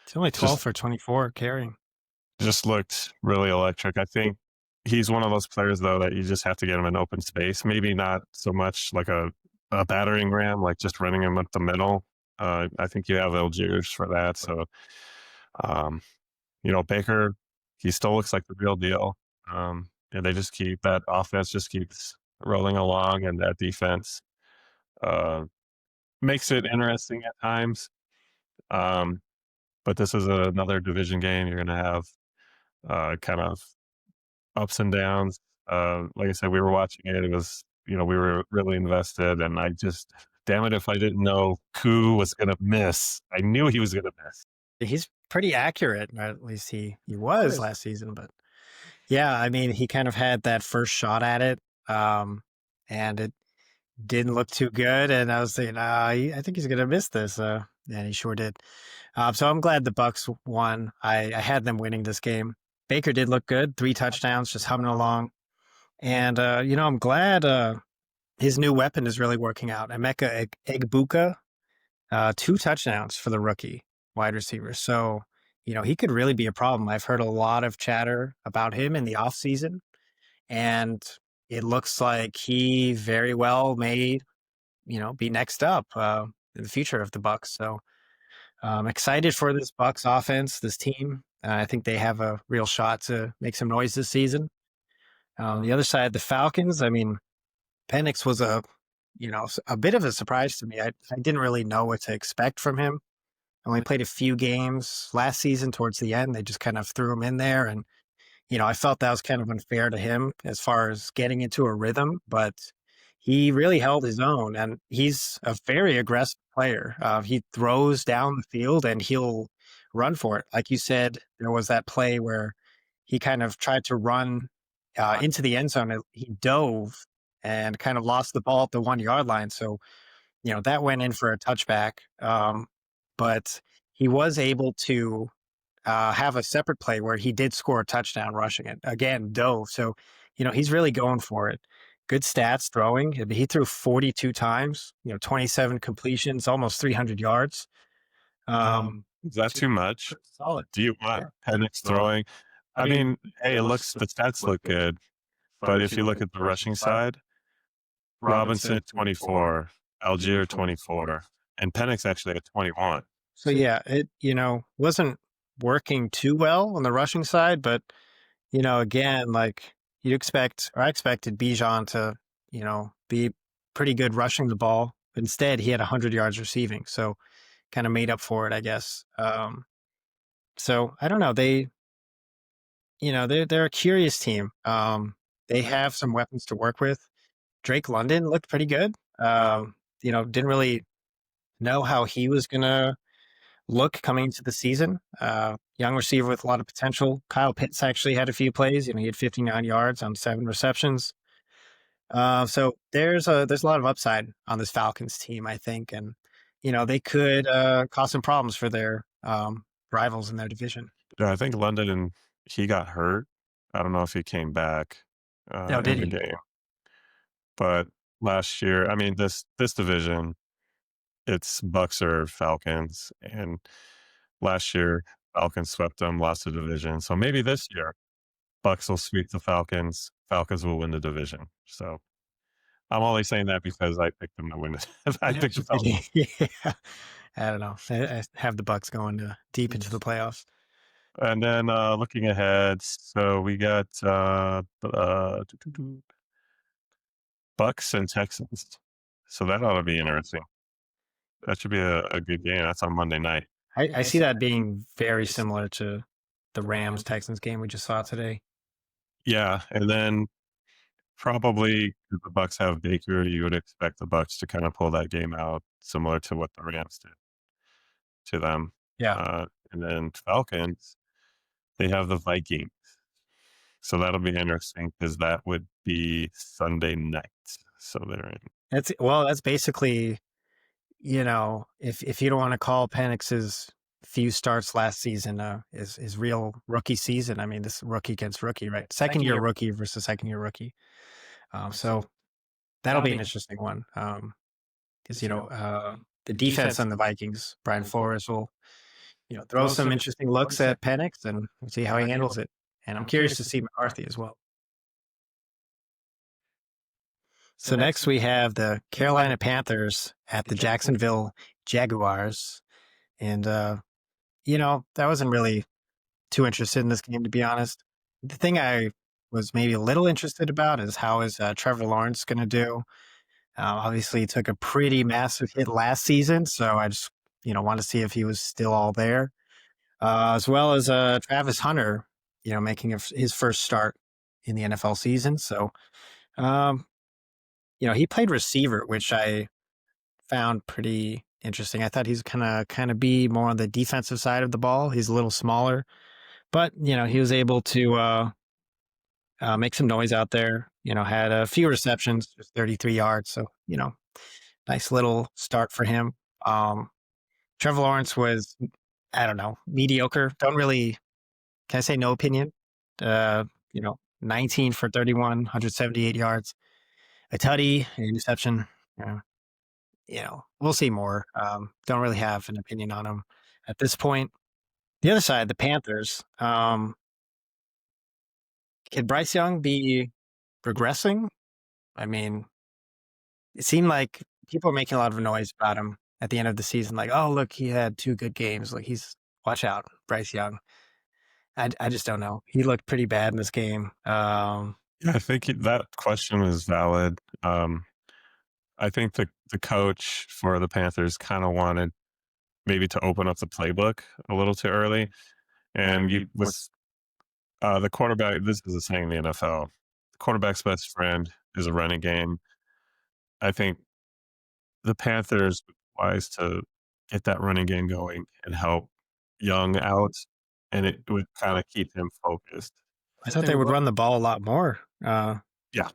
It's only 12 for 24 carrying. just looked really electric. I think he's one of those players, though, that you just have to get him in open space. Maybe not so much like a battering ram, like just running him up the middle. I think you have Algiers for that. So, Baker, he still looks like the real deal. And they just that offense just keeps rolling along, and that defense makes it interesting at times. But this is another division game. You're going to have kind of ups and downs. Like I said, we were watching it. It was, we were really invested, and I just Damn it if I didn't know Koo was gonna miss. I knew he was gonna miss. He's pretty accurate, or at least he was last season. But yeah, I mean, he kind of had that first shot at it, um, and it didn't look too good. And I was thinking, I think he's gonna miss this. And he sure did. So I'm glad the Bucks won. I had them winning this game. Baker did look good, 3 touchdowns, just humming along. And I'm glad his new weapon is really working out. Emeka Egbuka, 2 touchdowns for the rookie wide receiver. So, he could really be a problem. I've heard a lot of chatter about him in the offseason, and it looks like he very well may, be next up in the future of the Bucks. So I'm excited for this Bucks offense, this team. I think they have a real shot to make some noise this season. The other side, the Falcons. I mean, Penix was a bit of a surprise to me. I didn't really know what to expect from him. I only played a few games last season towards the end. They just kind of threw him in there. And, I felt that was kind of unfair to him as far as getting into a rhythm, but he really held his own. And he's a very aggressive player. He throws down the field and he'll run for it. Like you said, there was that play where he kind of tried to run into the end zone. He dove and kind of lost the ball at the 1 yard line. So, that went in for a touchback. But he was able to have a separate play where he did score a touchdown rushing it. Again, dove. So, he's really going for it. Good stats throwing. He threw 42 times, 27 completions, almost 300 yards. Is that too much? Solid. Do you want Yeah. Penix throwing? I mean, hey, the stats look good, but if you look at the rushing side, Robinson 24, Algier 24, and Penix actually at 21. So yeah, it wasn't working too well on the rushing side, but again, like I expected Bijan to, be pretty good rushing the ball. Instead, he had 100 yards receiving, so kind of made up for it, I guess. So I don't know. They're a curious team. They have some weapons to work with. Drake London looked pretty good. Didn't really know how he was gonna look coming into the season. Young receiver with a lot of potential. Kyle Pitts actually had a few plays. He had 59 yards on 7 receptions. So there's a lot of upside on this Falcons team, I think, and they could cause some problems for their rivals in their division. Yeah, I think London and he got hurt. I don't know if he came back No, in did the he? game, but last year, I mean, this division, it's Bucks or Falcons, and last year Falcons swept them, lost the division. So maybe this year Bucks will sweep the Falcons. Falcons will win the division. So I'm only saying that because I picked them to win it. I picked the Falcons. Yeah, I don't know. I have the Bucks going deep into the playoffs. And then looking ahead, so we got Bucks and Texans. So that ought to be interesting. That should be a good game. That's on Monday night. I see that being very similar to the Rams Texans game we just saw today. Yeah, and then probably if the Bucks have Baker, you would expect the Bucks to kind of pull that game out, similar to what the Rams did to them. Yeah. And then Falcons, they have the Vikings. So that'll be interesting because that would be Sunday night. So they're in. That's basically, if you don't want to call Penix's few starts last season his real rookie season. I mean, this rookie against rookie, right? Second year rookie versus second year rookie. So that'll be an interesting one. Because the defense on the Vikings, Brian Flores will throw some interesting looks at Penix and we'll see how he handles it. And I'm curious to see McCarthy as well. So next we have the Carolina Panthers at the Jacksonville Jaguars. And, I wasn't really too interested in this game, to be honest. The thing I was maybe a little interested about is how is Trevor Lawrence going to do? Obviously, he took a pretty massive hit last season, so I just, want to see if he was still all there. As well as Travis Hunter, making his first start in the NFL season. So, he played receiver, which I found pretty interesting. I thought he's kind of be more on the defensive side of the ball. He's a little smaller, but he was able to make some noise out there. Had a few receptions, just 33 yards. So nice little start for him. Um, Trevor Lawrence was, I don't know, mediocre. Don't really, can I say no opinion? Uh, 19 for 31, 178 yards, a tutty, an interception. Uh, we'll see more. Don't really have an opinion on him at this point. The other side, the Panthers. Could Bryce Young be regressing? I mean, it seemed like people are making a lot of noise about him at the end of the season. Like, oh, look, he had 2 good games. Like, watch out, Bryce Young. I just don't know. He looked pretty bad in this game. Yeah, I think that question is valid. I think the coach for the Panthers kind of wanted maybe to open up the playbook a little too early. And you with the quarterback, this is a saying in the NFL. The quarterback's best friend is a running game. I think the Panthers would be wise to get that running game going and help Young out, and it would kind of keep him focused. I thought they would run the ball a lot more. Yeah,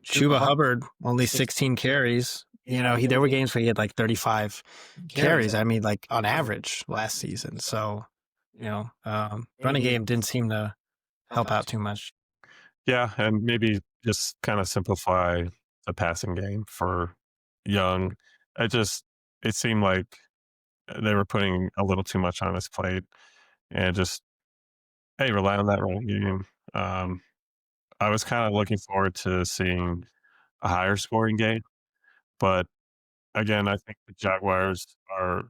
Chuba Hubbard only 16 carries. There were games where he had like 35 carries. I mean, like on average last season. So, running game didn't seem to help out too much. yeah, and maybe just kind of simplify the passing game for Young. It seemed like they were putting a little too much on his plate, and just hey, rely on that running game. Um, I was kind of looking forward to seeing a higher scoring game, but again, I think the Jaguars are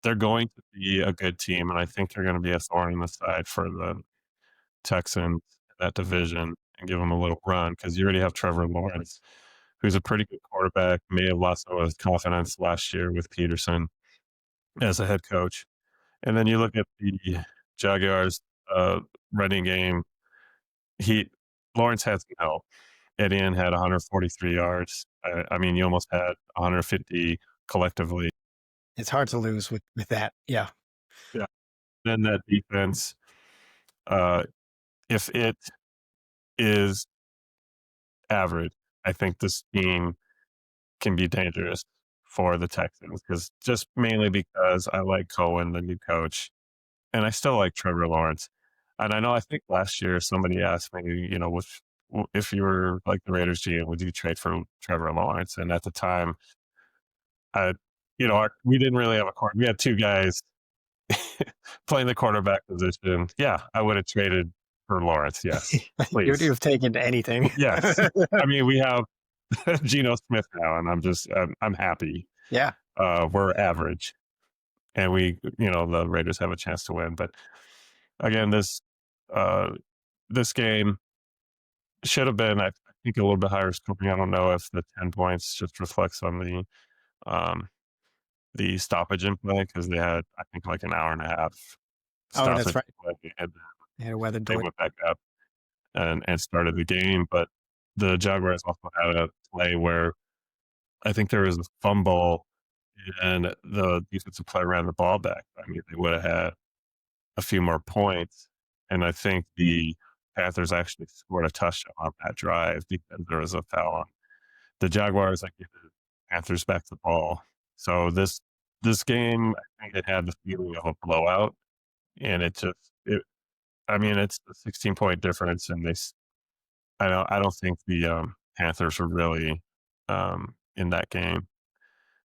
they're going to be a good team, and I think they're going to be a thorn in the side for the Texans in that division and give them a little run because you already have Trevor Lawrence, who's a pretty good quarterback. May have lost some of his confidence last year with Peterson as a head coach, and then you look at the Jaguars running game. He Lawrence had some help. Etienne had 143 yards. I mean, you almost had 150 collectively. It's hard to lose with that. Yeah. Yeah. Then that defense, if it is average, I think this team can be dangerous for the Texans because just mainly because I like Cohen, the new coach, and I still like Trevor Lawrence. And I think last year somebody asked me, if you were like the Raiders GM, would you trade for Trevor Lawrence? And at the time, I, we didn't really have a quarter. We had two guys playing the quarterback position. Yeah, I would have traded for Lawrence. Yes, You would please. have taken anything. Yes. I mean, we have Geno Smith now, and I'm happy. Yeah. We're average, and the Raiders have a chance to win. But again, this game should have been, I think, a little bit higher scoring. I don't know if the 10 points just reflects on the stoppage in play because they had, I think, like an hour and a half Oh, stoppage that's right. in play, and They had a weather they delay. went back up and started the game. But the Jaguars also had a play where I think there was a fumble and the defensive player ran the ball back. I mean, they would have had a few more points. And I think the Panthers actually scored a touchdown on that drive because there was a foul on the Jaguars. Like, gave the Panthers back the ball. So this game, I think it had the feeling of a blowout, and I mean, it's a 16-point difference, and I don't think the Panthers were really in that game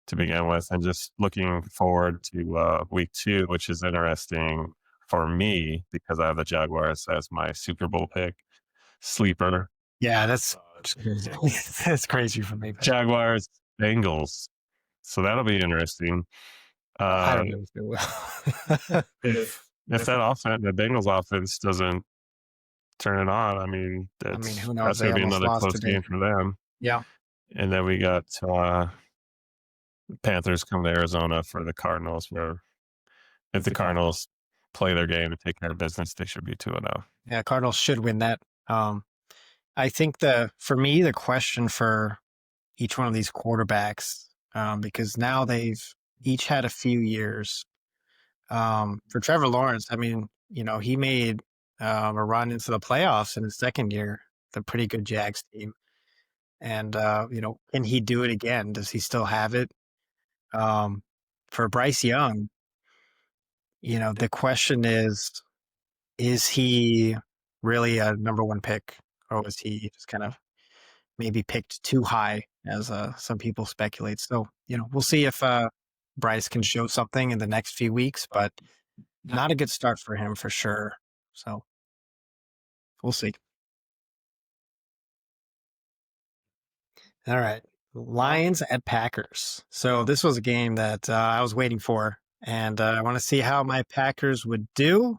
to begin with, and just looking forward to week 2, which is interesting for me because I have the Jaguars as my Super Bowl pick sleeper. Yeah, that's that's crazy for me. Jaguars, Bengals. So that'll be interesting. I Uh, don't know if it will. if that offense, the Bengals offense doesn't turn it on, I mean, who knows? that's They going to be almost another lost close today. game for them. Yeah. And then we got Panthers come to Arizona for the Cardinals, where if the Cardinals play their game and take care of business, they should be 2-0. Yeah, Cardinals should win that. I think for me, the question for each one of these quarterbacks, because now they've each had a few years. For Trevor Lawrence, I mean, he made a run into the playoffs in his second year, the pretty good Jags team. And, can he do it again? Does he still have it? Um, for Bryce Young, the question is he really a number one pick, or was he just kind of maybe picked too high, as some people speculate? So, we'll see if Bryce can show something in the next few weeks, but not a good start for him for sure. So we'll see. All right. Lions at Packers. So this was a game that I was waiting for, and I want to see how my Packers would do,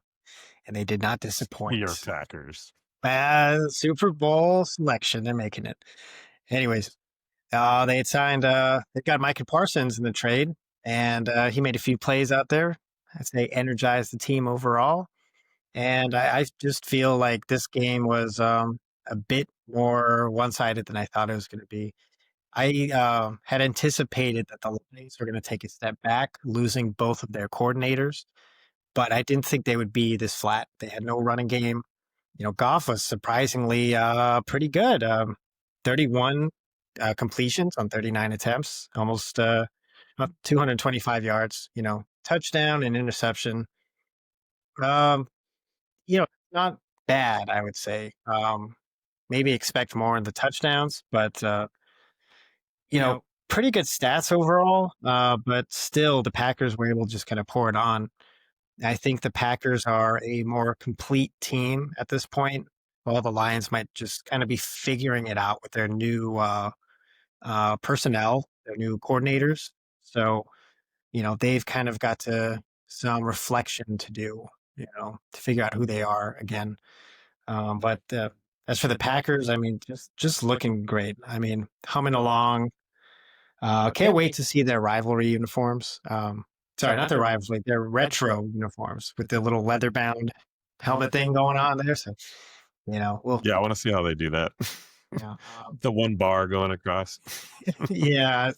and they did not Your disappoint. Packers. Super Bowl selection, they're making it. Anyways, they had signed, they got Micah Parsons in the trade, and he made a few plays out there. I'd say energized the team overall. And I just feel like this game was a bit more one sided than I thought it was going to be. I had anticipated that the Lions were going to take a step back, losing both of their coordinators, but I didn't think they would be this flat. They had no running game. Goff was surprisingly pretty good. 31 completions on 39 attempts, almost 225 yards, touchdown and interception. Um, not bad, I would say. Maybe expect more in the touchdowns, but you know, pretty good stats overall. But still, the Packers were able to just kind of pour it on. I think the Packers are a more complete team at this point, while the Lions might just kind of be figuring it out with their new personnel, their new coordinators. So, they've kind of got to some reflection to do, to figure out who they are again. But as for the Packers, I mean, just looking great. I mean, humming along. Can't wait to see their rivalry uniforms. Sorry, not their rivalry, their retro uniforms with the little leather bound helmet thing going on there. So, we'll Yeah, I want to see how they do that. yeah, The one bar going across. yeah,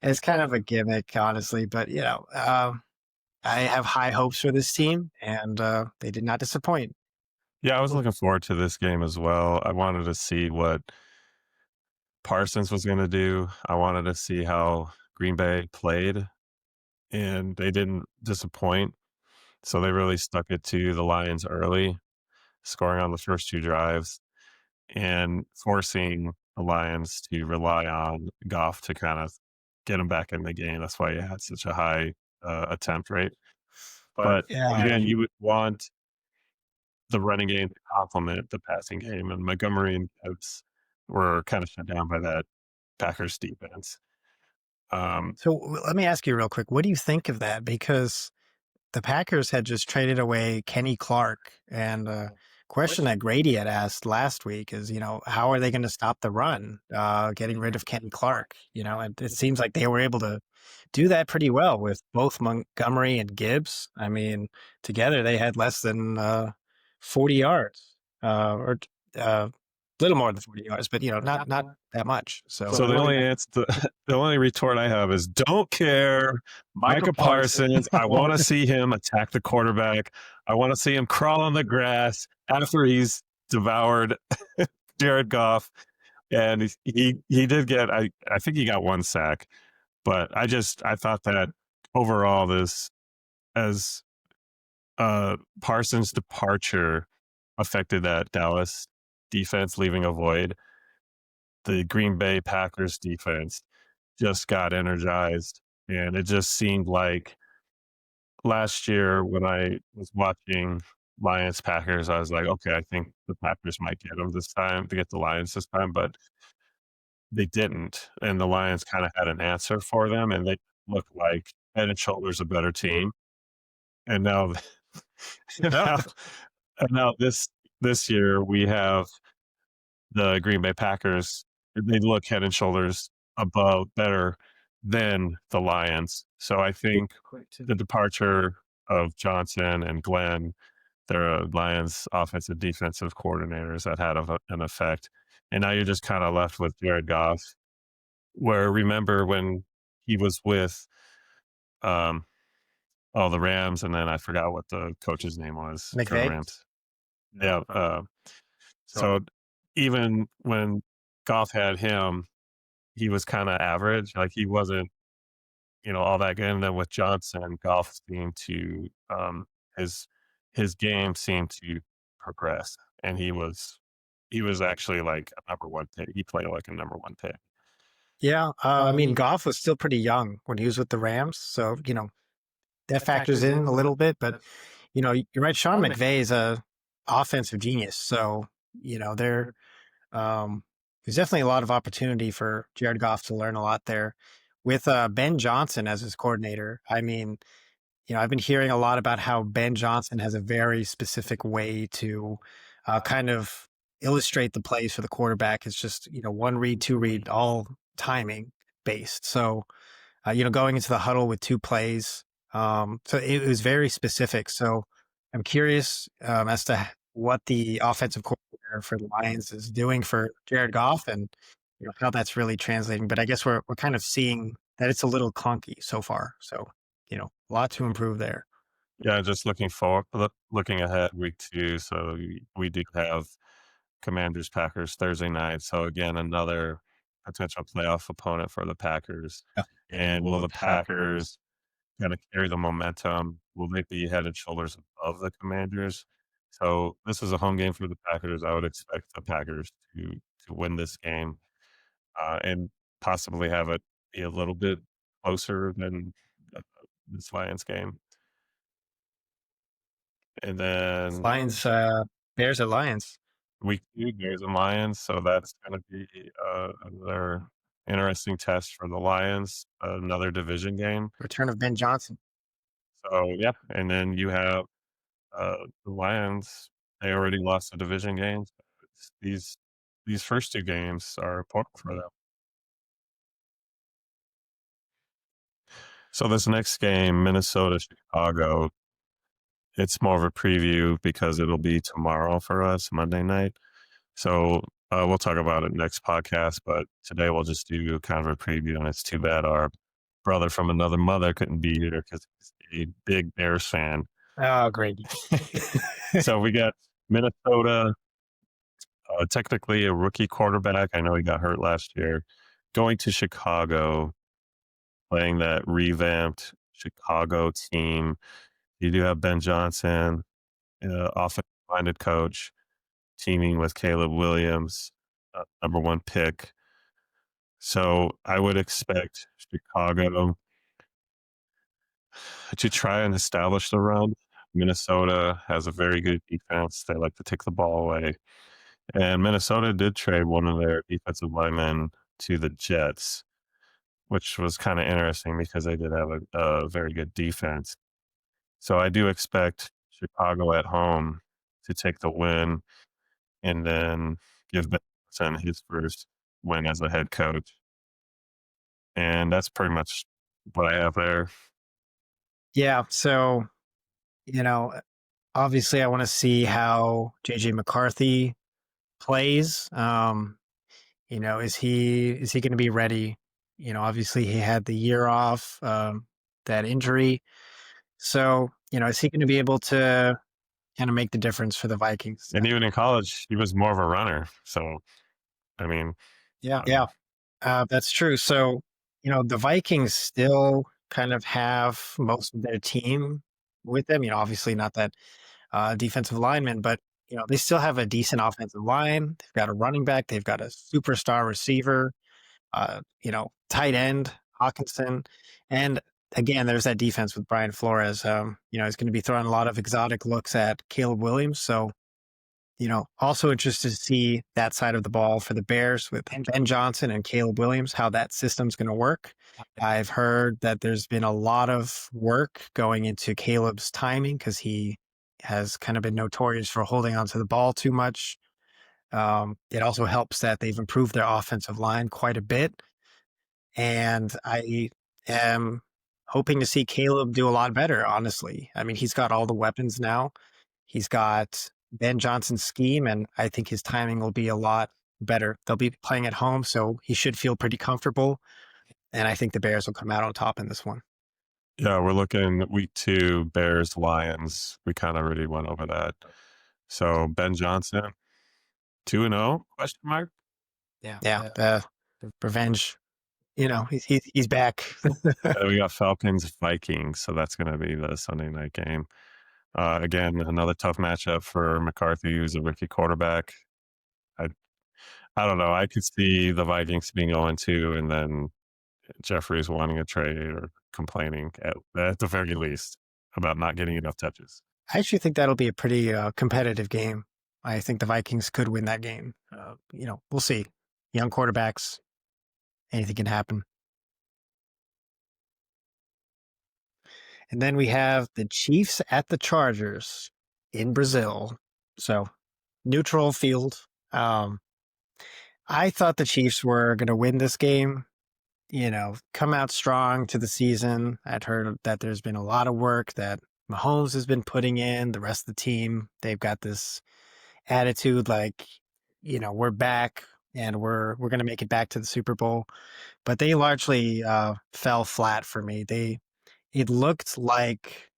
it's kind of a gimmick, honestly. But I have high hopes for this team, and they did not disappoint. Yeah, I was looking forward to this game as well. I wanted to see what Parsons was going to do. I wanted to see how Green Bay played, and they didn't disappoint. So they really stuck it to the Lions early, scoring on the first two drives and forcing the Lions to rely on Goff to kind of get him back in the game. That's why he had such a high attempt rate. But Yeah, again, you would want the running game to complement the passing game, and Montgomery and Gibbs were kind of shut down by that Packers defense. so let me ask you real quick. What do you think of that? Because the Packers had just traded away Kenny Clark, and question that Grady had asked last week is, how are they going to stop the run? Getting rid of Kenny Clark, and it seems like they were able to do that pretty well with both Montgomery and Gibbs. I mean, together they had less than 40 yards, or a little more than 40 yards, but not that much. So So the only answer, the only retort I have is, don't care. Micah Parsons, I want to see him attack the quarterback. I want to see him crawl on the grass after he's devoured Jared Goff. And he did get, I think he got one sack, but I thought that overall this, as Parsons' departure affected that Dallas defense leaving a void, the Green Bay Packers defense just got energized. And it just seemed like last year when I was watching Lions Packers, I was like, okay, I think the Packers might get them this time, to get the Lions this time, but they didn't. And the Lions kind of had an answer for them, and they looked like head and shoulders a better team. And now, and now, and now this year we have the Green Bay Packers. They look head and shoulders above, better than the Lions. So I think the departure of Johnson and Glenn, their Lions offensive defensive coordinators, that had an effect. And now you're just kind of left with Jared Goff where remember when he was with, um, the Rams, and then I forgot what the coach's name was for the McVay. Rams. Yeah, so even when Goff had him, he was kinda average, like, he wasn't, all that good, and then with Johnson, Goff seemed to, his his game seemed to progress, and he was actually, like, a number 1 pick. He played like a number 1 pick. Yeah, I mean, Goff was still pretty young when he was with the Rams, so that factors in a little bit. But you're right. Sean McVay is a offensive genius, so there there's definitely a lot of opportunity for Jared Goff to learn a lot there. With Ben Johnson as his coordinator, I mean, I've been hearing a lot about how Ben Johnson has a very specific way to kind of illustrate the plays for the quarterback. It's just, one read, two read, all timing based. So, going into the huddle with two plays. So it was very specific. So I'm curious as to what the offensive coordinator for the Lions is doing for Jared Goff and how that's really translating. But I guess we're kind of seeing that it's a little clunky so far. So a lot to improve there. Yeah, just looking ahead week 2, so we do have Commanders Packers Thursday night. So again, another potential playoff opponent for the Packers. Yeah. And will the Packers kind of carry the momentum? Will they be head and shoulders above the Commanders? So this is a home game for the Packers. I would expect the Packers to win this game, and possibly have it be a little bit closer than this Lions game. And then Lions, Bears at Lions. week 2, Bears and Lions, so that's gonna be, another interesting test for the Lions, another division game. Return of Ben Johnson. So, yeah, and then you have, the Lions, they already lost the division games. These first 2 games are important for them. So this next game, Minnesota, Chicago, it's more of a preview because it'll be tomorrow for us, Monday night. So, we'll talk about it next podcast, but today we'll just do kind of a preview, and it's too bad our brother from another mother couldn't be here because he's a big Bears fan. Oh, great. So we got Minnesota, technically a rookie quarterback. I know he got hurt last year. Going to Chicago, playing that revamped Chicago team. You do have Ben Johnson, offensive-minded coach, teaming with Caleb Williams, number 1 pick. So I would expect Chicago to try and establish the run. Minnesota has a very good defense. They like to take the ball away. And Minnesota did trade one of their defensive linemen to the Jets, which was kind of interesting because they did have a very good defense. So I do expect Chicago at home to take the win and then give Benson his first win as a head coach. And that's pretty much what I have there. Yeah. So, you know, obviously I want to see how JJ McCarthy plays. Is he going to be ready? Obviously he had the year off, that injury. So, is he going to be able to kind of make the difference for the Vikings? And even in college, he was more of a runner. So, I mean, Yeah. Yeah. That's true. So, the Vikings still kind of have most of their team with them. Obviously not that defensive lineman, but they still have a decent offensive line. They've got a running back. They've got a superstar receiver. Tight end Hawkinson, and again, there's that defense with Brian Flores. He's going to be throwing a lot of exotic looks at Caleb Williams. So, also interested to see that side of the ball for the Bears with Ben Johnson and Caleb Williams, how that system's going to work. I've heard that there's been a lot of work going into Caleb's timing because he has kind of been notorious for holding onto the ball too much. It also helps that they've improved their offensive line quite a bit. And I am hoping to see Caleb do a lot better, honestly. I mean, he's got all the weapons now. He's got Ben Johnson's scheme, and I think his timing will be a lot better. They'll be playing at home, so he should feel pretty comfortable. And I think the Bears will come out on top in this one. Yeah, we're looking week 2, Bears, Lions. We kinda already went over that. So, Ben Johnson, 2-0? Question mark? Yeah, the revenge. He's back. We got Falcons, Vikings, so that's gonna be the Sunday night game. Again, another tough matchup for McCarthy, who's a rookie quarterback. I I don't know, I could see the Vikings being 0-2 and then Jeffries wanting a trade or complaining at the very least about not getting enough touches. I actually think that'll be a pretty competitive game. I think the Vikings could win that game. We'll see. Young quarterbacks, anything can happen. And then we have the Chiefs at the Chargers in Brazil. So neutral field. I thought the Chiefs were going to win this game, come out strong to the season. I'd heard that there's been a lot of work that Mahomes has been putting in, the rest of the team. They've got this attitude like, we're back and we're going to make it back to the Super Bowl. But they largely fell flat for me. It looked like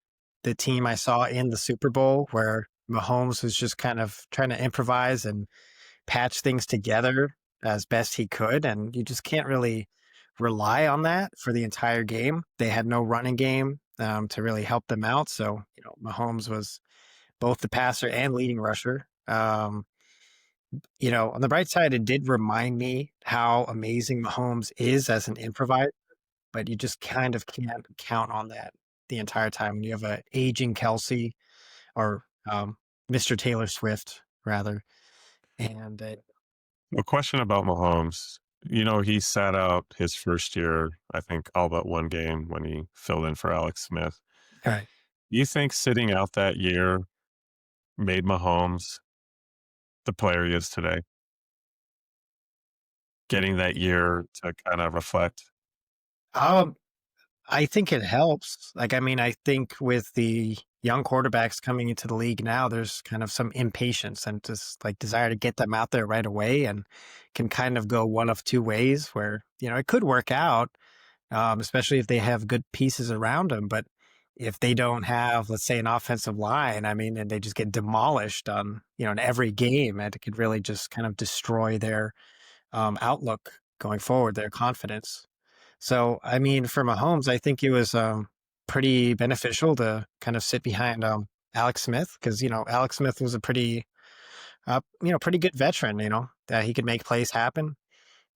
the team I saw in the Super Bowl where Mahomes was just kind of trying to improvise and patch things together as best he could. And you just can't really rely on that for the entire game. They had no running game to really help them out. So, Mahomes was both the passer and leading rusher. On the bright side, it did remind me how amazing Mahomes is as an improviser, but you just kind of can't count on that the entire time when you have a aging Kelsey or Mr. Taylor Swift, rather. And A question about Mahomes. He sat out his first year, I think, all but one game when he filled in for Alex Smith. all right. Do you think sitting out that year made Mahomes the player he is today? Getting that year to kind of reflect? Um, I think it helps. I think with the young quarterbacks coming into the league now, there's kind of some impatience and just like desire to get them out there right away and can kind of go one of two ways where, it could work out, especially if they have good pieces around them. But if they don't have, let's say, an offensive line, and they just get demolished on, in every game, and it could really just kind of destroy their outlook going forward, their confidence. So, for Mahomes, I think it was pretty beneficial to kind of sit behind Alex Smith because Alex Smith was a pretty good veteran. That he could make plays happen,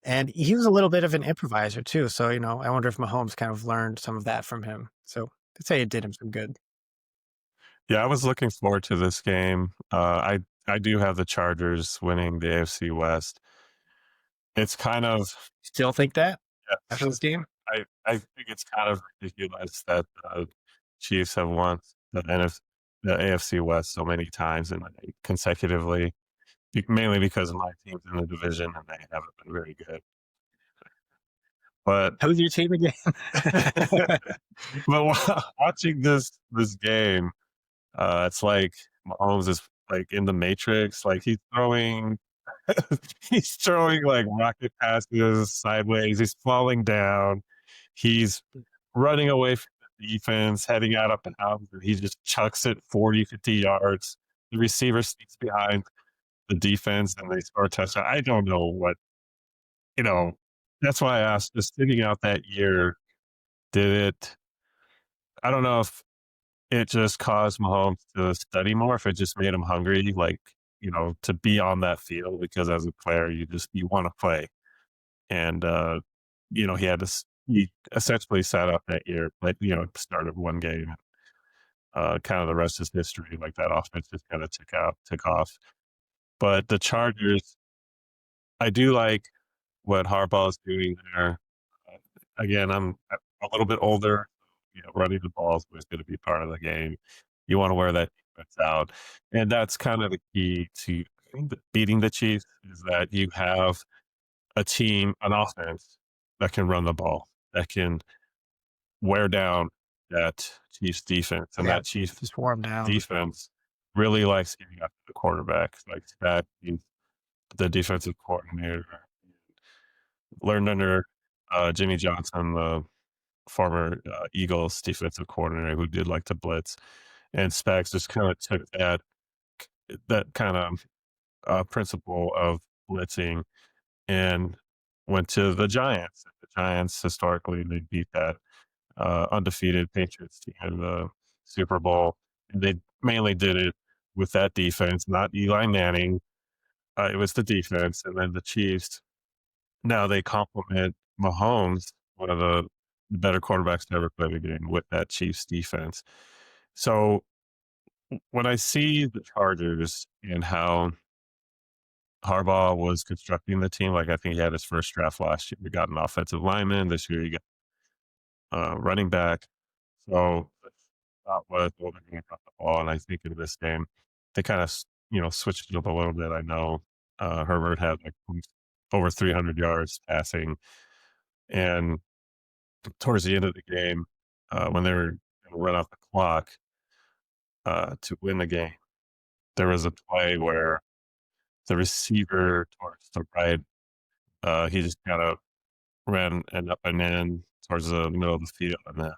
and he was a little bit of an improviser too. So, I wonder if Mahomes kind of learned some of that from him. So, I'd say it did him some good. Yeah, I was looking forward to this game. I do have the Chargers winning the AFC West. It's kind of Still think that after yes, this game? I think it's kind of ridiculous that the Chiefs have won the AFC West so many times and consecutively, mainly because my team's in the division and they haven't been very good. But Who's your team again? watching this game, it's like Mahomes is like in the Matrix, like he's throwing like rocket passes sideways. He's falling down. He's running away from the defense, heading out up and out. And he just chucks it 40, 50 yards. The receiver sneaks behind the defense and they score a touchdown. I don't know you know, that's why I asked, just sitting out that year, did it, I don't know if it just caused Mahomes to study more, if it just made him hungry, like, to be on that field because as a player, you want to play. And, he essentially sat out that year, but, started one game. Kind of the rest is history. Like that offense just kind of took off. But the Chargers, I do like what Harbaugh is doing there. Again, I'm a little bit older. Running the ball is always going to be part of the game. You want to wear that defense out, and that's kind of the key to I think, beating the Chiefs is that you have a team, an offense that can run the ball, that can wear down that Chiefs defense, and Yeah, that Chiefs just warm down. defense really likes getting after the quarterback. Like that, the defensive coordinator, learned under Jimmy Johnson, the former Eagles defensive coordinator who did like to blitz. And Spags just kind of took that kind of principle of blitzing and went to the Giants. The Giants historically they beat that undefeated Patriots team in the Super Bowl, and they mainly did it with that defense, not Eli Manning. It was the defense, and then the Chiefs. Now they complement Mahomes, one of the better quarterbacks to ever play the game, with that Chiefs defense. So when I see the Chargers and how Harbaugh was constructing the team, like I think he had his first draft last year. He got an offensive lineman. This year he got running back. So the thought was, well, they're going to cut the ball. And I think in this game, they kind of, switched it up a little bit. I know Herbert had like over 300 yards passing. And towards the end of the game, when they were going to run out the clock to win the game, there was a play where the receiver towards the right, he just kind of ran and up and in towards the middle of the field. And then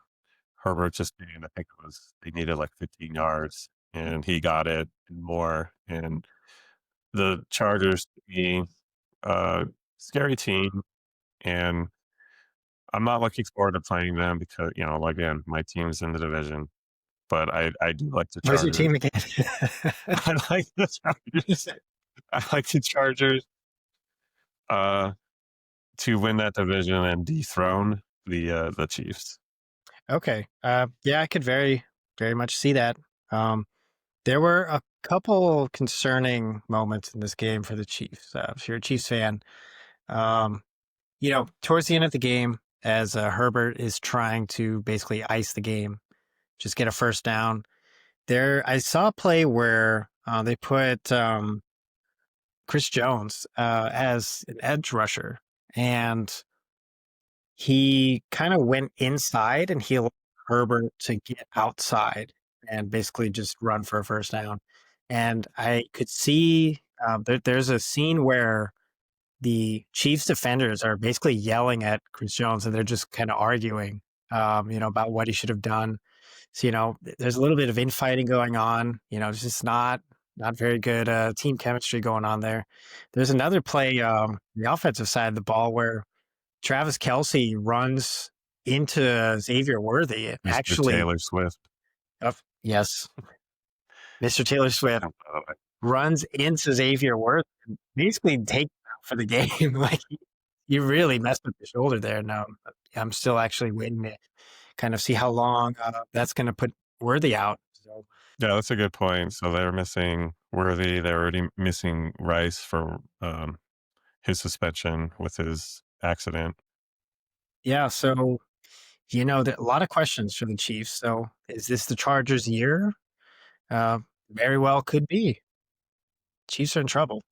Herbert just being, I think it was, they needed like 15 yards and he got it and more. And the Chargers being a scary team. And I'm not looking forward to playing them because, again, my team's in the division, but I do like the Where's your Chargers. team again? I like the Chargers. I like the Chargers to win that division and dethrone the Chiefs. Okay. Yeah, I could very, very much see that. There were a couple concerning moments in this game for the Chiefs. If you're a Chiefs fan, towards the end of the game, as Herbert is trying to basically ice the game, just get a first down. I saw a play where they put Chris Jones as an edge rusher, and he kind of went inside and he allowed Herbert to get outside and basically just run for a first down. And I could see there's a scene where the Chiefs defenders are basically yelling at Chris Jones and they're just kind of arguing, about what he should have done. So, there's a little bit of infighting going on. It's just not very good team chemistry going on there. There's another play, the offensive side of the ball where Travis Kelce runs into Xavier Worthy. It Mr. actually, Taylor Swift. yes, Mr. Taylor Swift runs into Xavier Worthy, and basically take for the game. Like you really messed with the shoulder there. Now I'm still actually waiting to kind of see how long that's going to put Worthy out. So, Yeah, that's a good point. So they were missing Worthy. They were already missing Rice for his suspension with his accident. yeah, so a lot of questions for the Chiefs. So is this the Chargers' year? Very well could be. Chiefs are in trouble.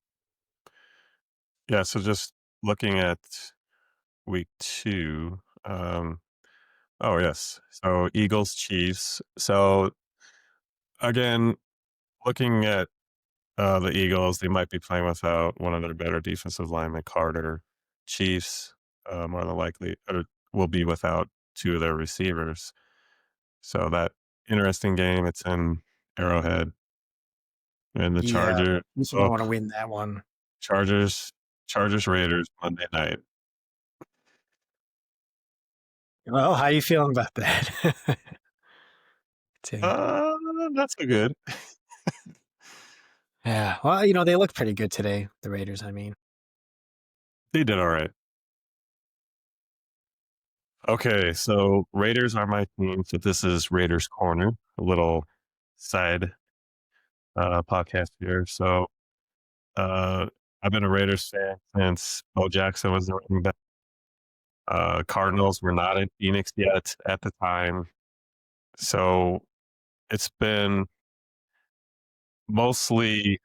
Yeah, so just looking at week 2. Oh, yes. So Eagles, Chiefs. So again, looking at the Eagles, they might be playing without one of their better defensive linemen, Carter. Chiefs, more than likely, will be without 2 of their receivers. So that interesting game. It's in Arrowhead, and the Yeah, Charger. Chiefs Oh, want to win that one. Chargers, Raiders Monday night. Well, how you feeling about that? Tim? Not so good. Yeah. Well, they look pretty good today, the Raiders, I mean. They did all right. Okay, so Raiders are my team. So this is Raiders Corner, a little side podcast here. So I've been a Raiders fan since Bo Jackson was the running back. Cardinals were not in Phoenix yet at the time. So it's been mostly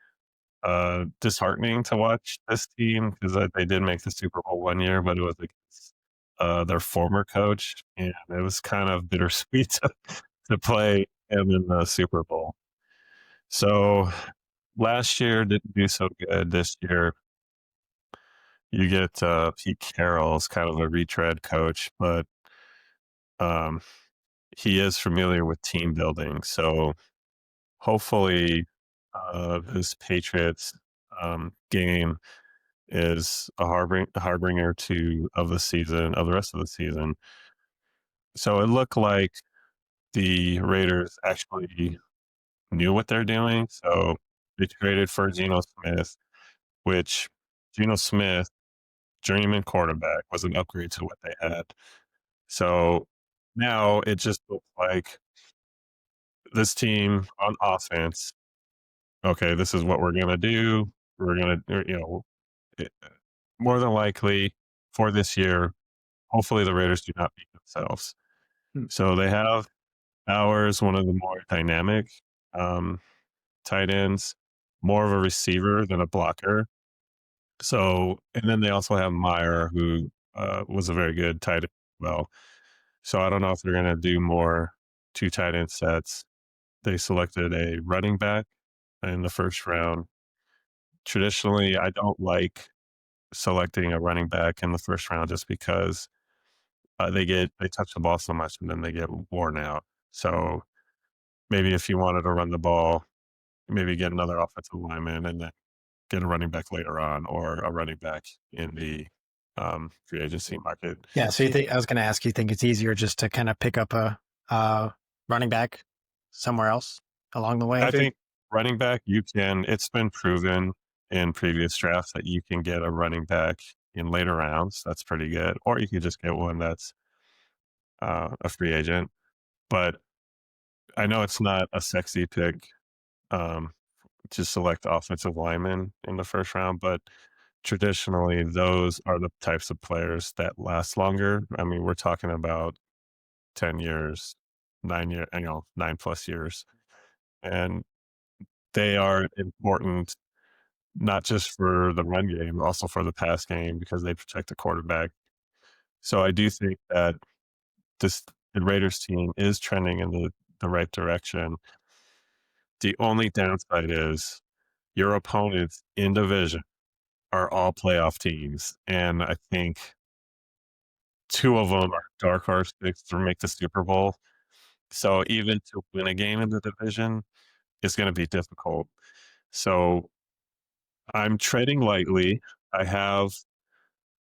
disheartening to watch this team because they did make the Super Bowl one year, but it was against their former coach, and it was kind of bittersweet to play him in the Super Bowl. So last year didn't do so good. This year You get Pete Carroll's kind of a retread coach, but um, he is familiar with team building. So hopefully, this Patriots game is a harbinger to of the season, of the rest of the season. So it looked like the Raiders actually knew what they're doing. So they traded for Geno Smith, which Geno Smith, journeyman quarterback, was an upgrade to what they had. So now it just looks like this team on offense. Okay, this is what we're gonna do. We're gonna, it, more than likely for this year. Hopefully, the Raiders do not beat themselves. Hmm. So they have Bowers, one of the more dynamic um, tight ends, more of a receiver than a blocker. So, and then they also have Meyer, who was a very good tight end as well. So I don't know if they're going to do more two tight end sets. They selected a running back in the first round. Traditionally, I don't like selecting a running back in the first round just because they touch the ball so much and then they get worn out. So maybe if you wanted to run the ball, maybe get another offensive lineman and then get a running back later on, or a running back in the free agency market. Yeah, so you think I was going to ask, you think it's easier just to kind of pick up a running back somewhere else along the way? I think running back, you can. It's been proven in previous drafts that you can get a running back in later rounds. That's pretty good, or you could just get one that's a free agent. But I know it's not a sexy pick um, to select offensive linemen in the first round, but traditionally those are the types of players that last longer. I mean, we're talking about 10 years, 9 year, 9+ years. And they are important not just for the run game, also for the pass game because they protect the quarterback. So I do think that this the Raiders team is trending in the right direction. The only downside is your opponents in division are all playoff teams. And I think two of them are dark horse picks to make the Super Bowl. So even to win a game in the division is going to be difficult. So I'm treading lightly. I have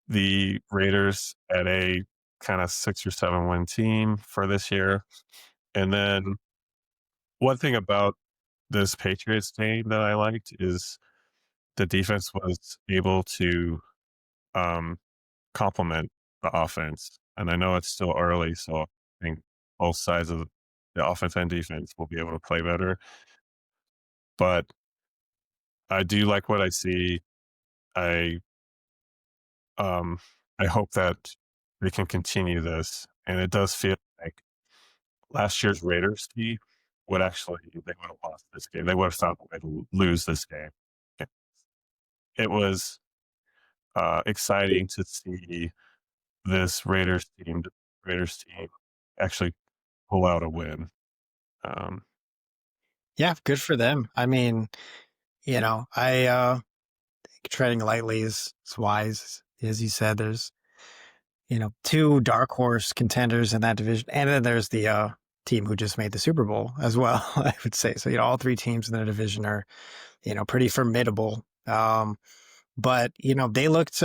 the Raiders at a kind of 6 or 7 win team for this year. And then one thing about this Patriots team that I liked is the defense was able to um, complement the offense. And I know it's still early, so I think both sides of the offense and defense will be able to play better. But I do like what I see. I um I hope that they can continue this. And it does feel like last year's Raiders team would actually they would have lost this game. They would have found a way to lose this game. It was exciting to see this Raiders team actually pull out a win. Um, Yeah, good for them. I mean, I think treading lightly is wise. As you said, there's, two dark horse contenders in that division. And then there's the team who just made the Super Bowl as well, I would say. So, all three teams in their division are, pretty formidable. But, they looked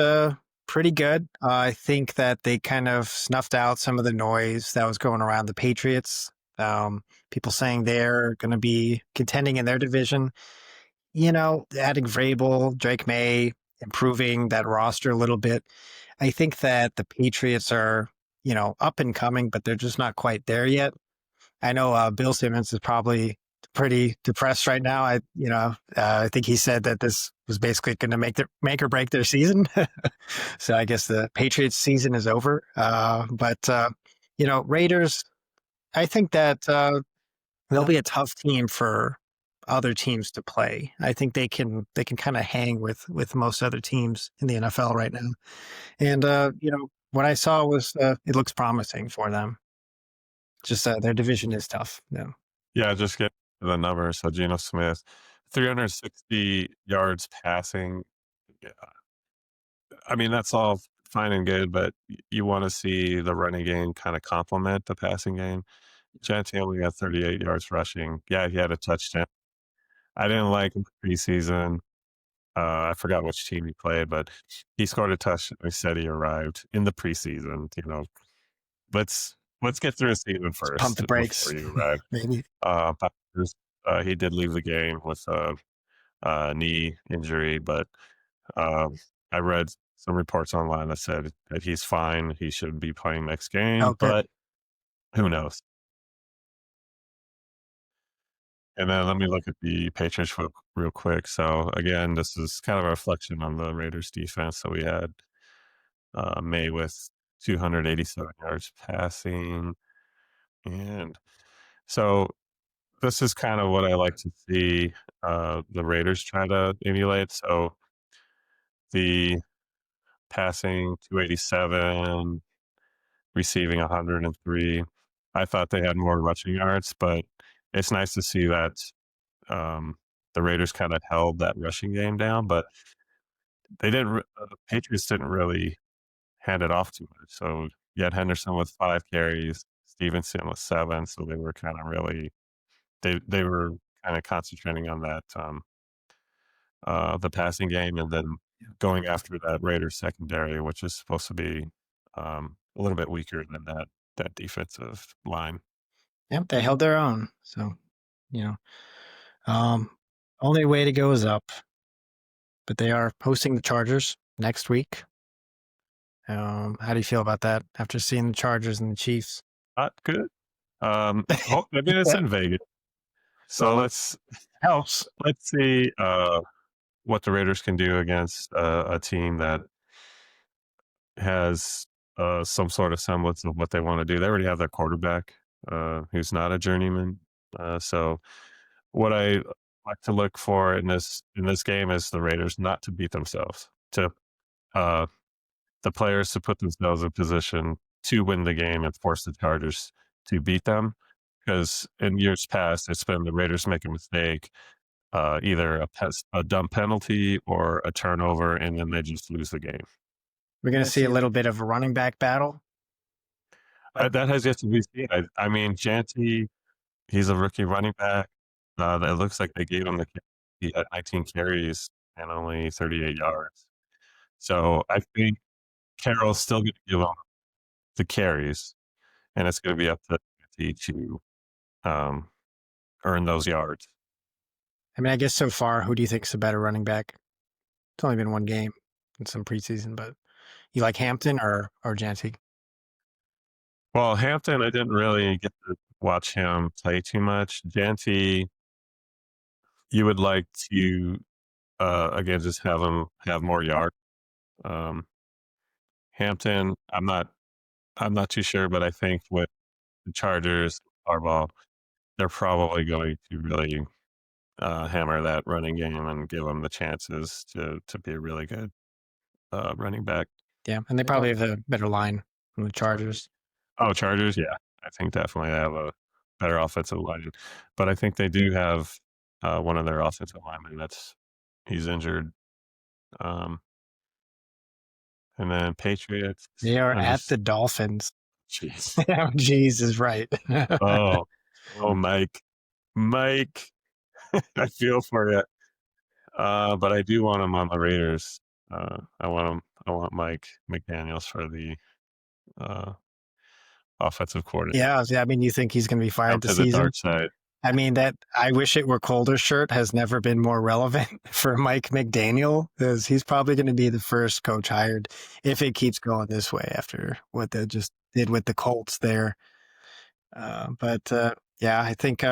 pretty good. I think that they kind of snuffed out some of the noise that was going around the Patriots. People saying they're going to be contending in their division. Adding Vrabel, Drake May, improving that roster a little bit. I think that the Patriots are, up and coming, but they're just not quite there yet. I know Bill Simmons is probably pretty depressed right now. I think he said that this was basically going to make or break their season. So I guess the Patriots season is over. But Raiders, I think that they'll be a tough team for other teams to play. I think they can kind of hang with most other teams in the NFL right now. And what I saw was it looks promising for them. Just their division is tough. Yeah. yeah, just get the numbers. So Geno Smith, 360 yards passing. Yeah, I mean, that's all fine and good, but you want to see the running game kind of complement the passing game. Jets only got 38 yards rushing. Yeah, he had a touchdown. I didn't like him preseason. I forgot which team he played, but he scored a touchdown. He said he arrived in the preseason. Let's get through the season Just pump first the before brakes, you arrive. maybe. But he did leave the game with a knee injury, but um, I read some reports online that said that he's fine. He should be playing next Oh, game, good. but who knows? And then let me look at the Patriots real quick. So again, this is kind of a reflection on the Raiders defense. So we had May with 287 yards passing, and so this is kind of what I like to see the Raiders try to emulate. So the passing 287, receiving 103. I thought they had more rushing yards, but it's nice to see that um, the Raiders kind of held that rushing game down, but the Patriots didn't really hand it off too much. So you had Henderson with 5 carries, Stevenson with 7. So they were kind of really they were kind of concentrating on that the passing game and then going after that Raiders secondary, which is supposed to be a little bit weaker than that defensive line. Yep, they held their own. So, you know, um, only way to go is up. But they are hosting the Chargers next week. How do you feel about that after seeing the Chargers and the Chiefs? Not good. Oh, I mean it's Yeah, in Vegas, so so helps. let's see what the Raiders can do against a team that has some sort of semblance of what they want to do. They already have their quarterback, who's not a journeyman. So what I like to look for in this game is the Raiders not to beat themselves, to uh, the players to put themselves in position to win the game and force the Chargers to beat them. Because in years past, it's been the Raiders make a mistake, either a dumb penalty or a turnover, and then they just lose the game. We're going to see a little bit of a running back battle. That has yet to be seen. I mean, Janty, he's a rookie running back. That looks like they gave him he had 19 carries and only 38 yards. So I think Carroll's still going to give him the carries, and it's going to be up to Janty to um, earn those yards. I mean, I guess so far, who do you think's a better running back? It's only been one game in some preseason, but you like Hampton or Janty? Well, Hampton, I didn't really get to watch him play too much. Janty, you would like to again just have him have more yards. Um, Hampton, I'm not too sure, but I think with the Chargers, Harbaugh, they're probably going to really hammer that running game and give them the chances to be a really good running back. Yeah, and they probably have a better line from the Chargers. Oh, Chargers, yeah, I think definitely they have a better offensive line, but I think they do have one of their offensive linemen he's injured. Um, and then Patriots, They are I'm at just the Dolphins. jeez. Oh, Jesus, right. Oh, oh, Mike, I feel for you. But I do want him on the Raiders. I want Mike McDaniels for the uh, offensive coordinator. Yeah, I mean, you think he's going to be fired Jump this to the season? dark side. I mean, that I wish it were colder shirt has never been more relevant for Mike McDaniel because he's probably going to be the first coach hired if it keeps going this way after what they just did with the Colts there. But yeah, I think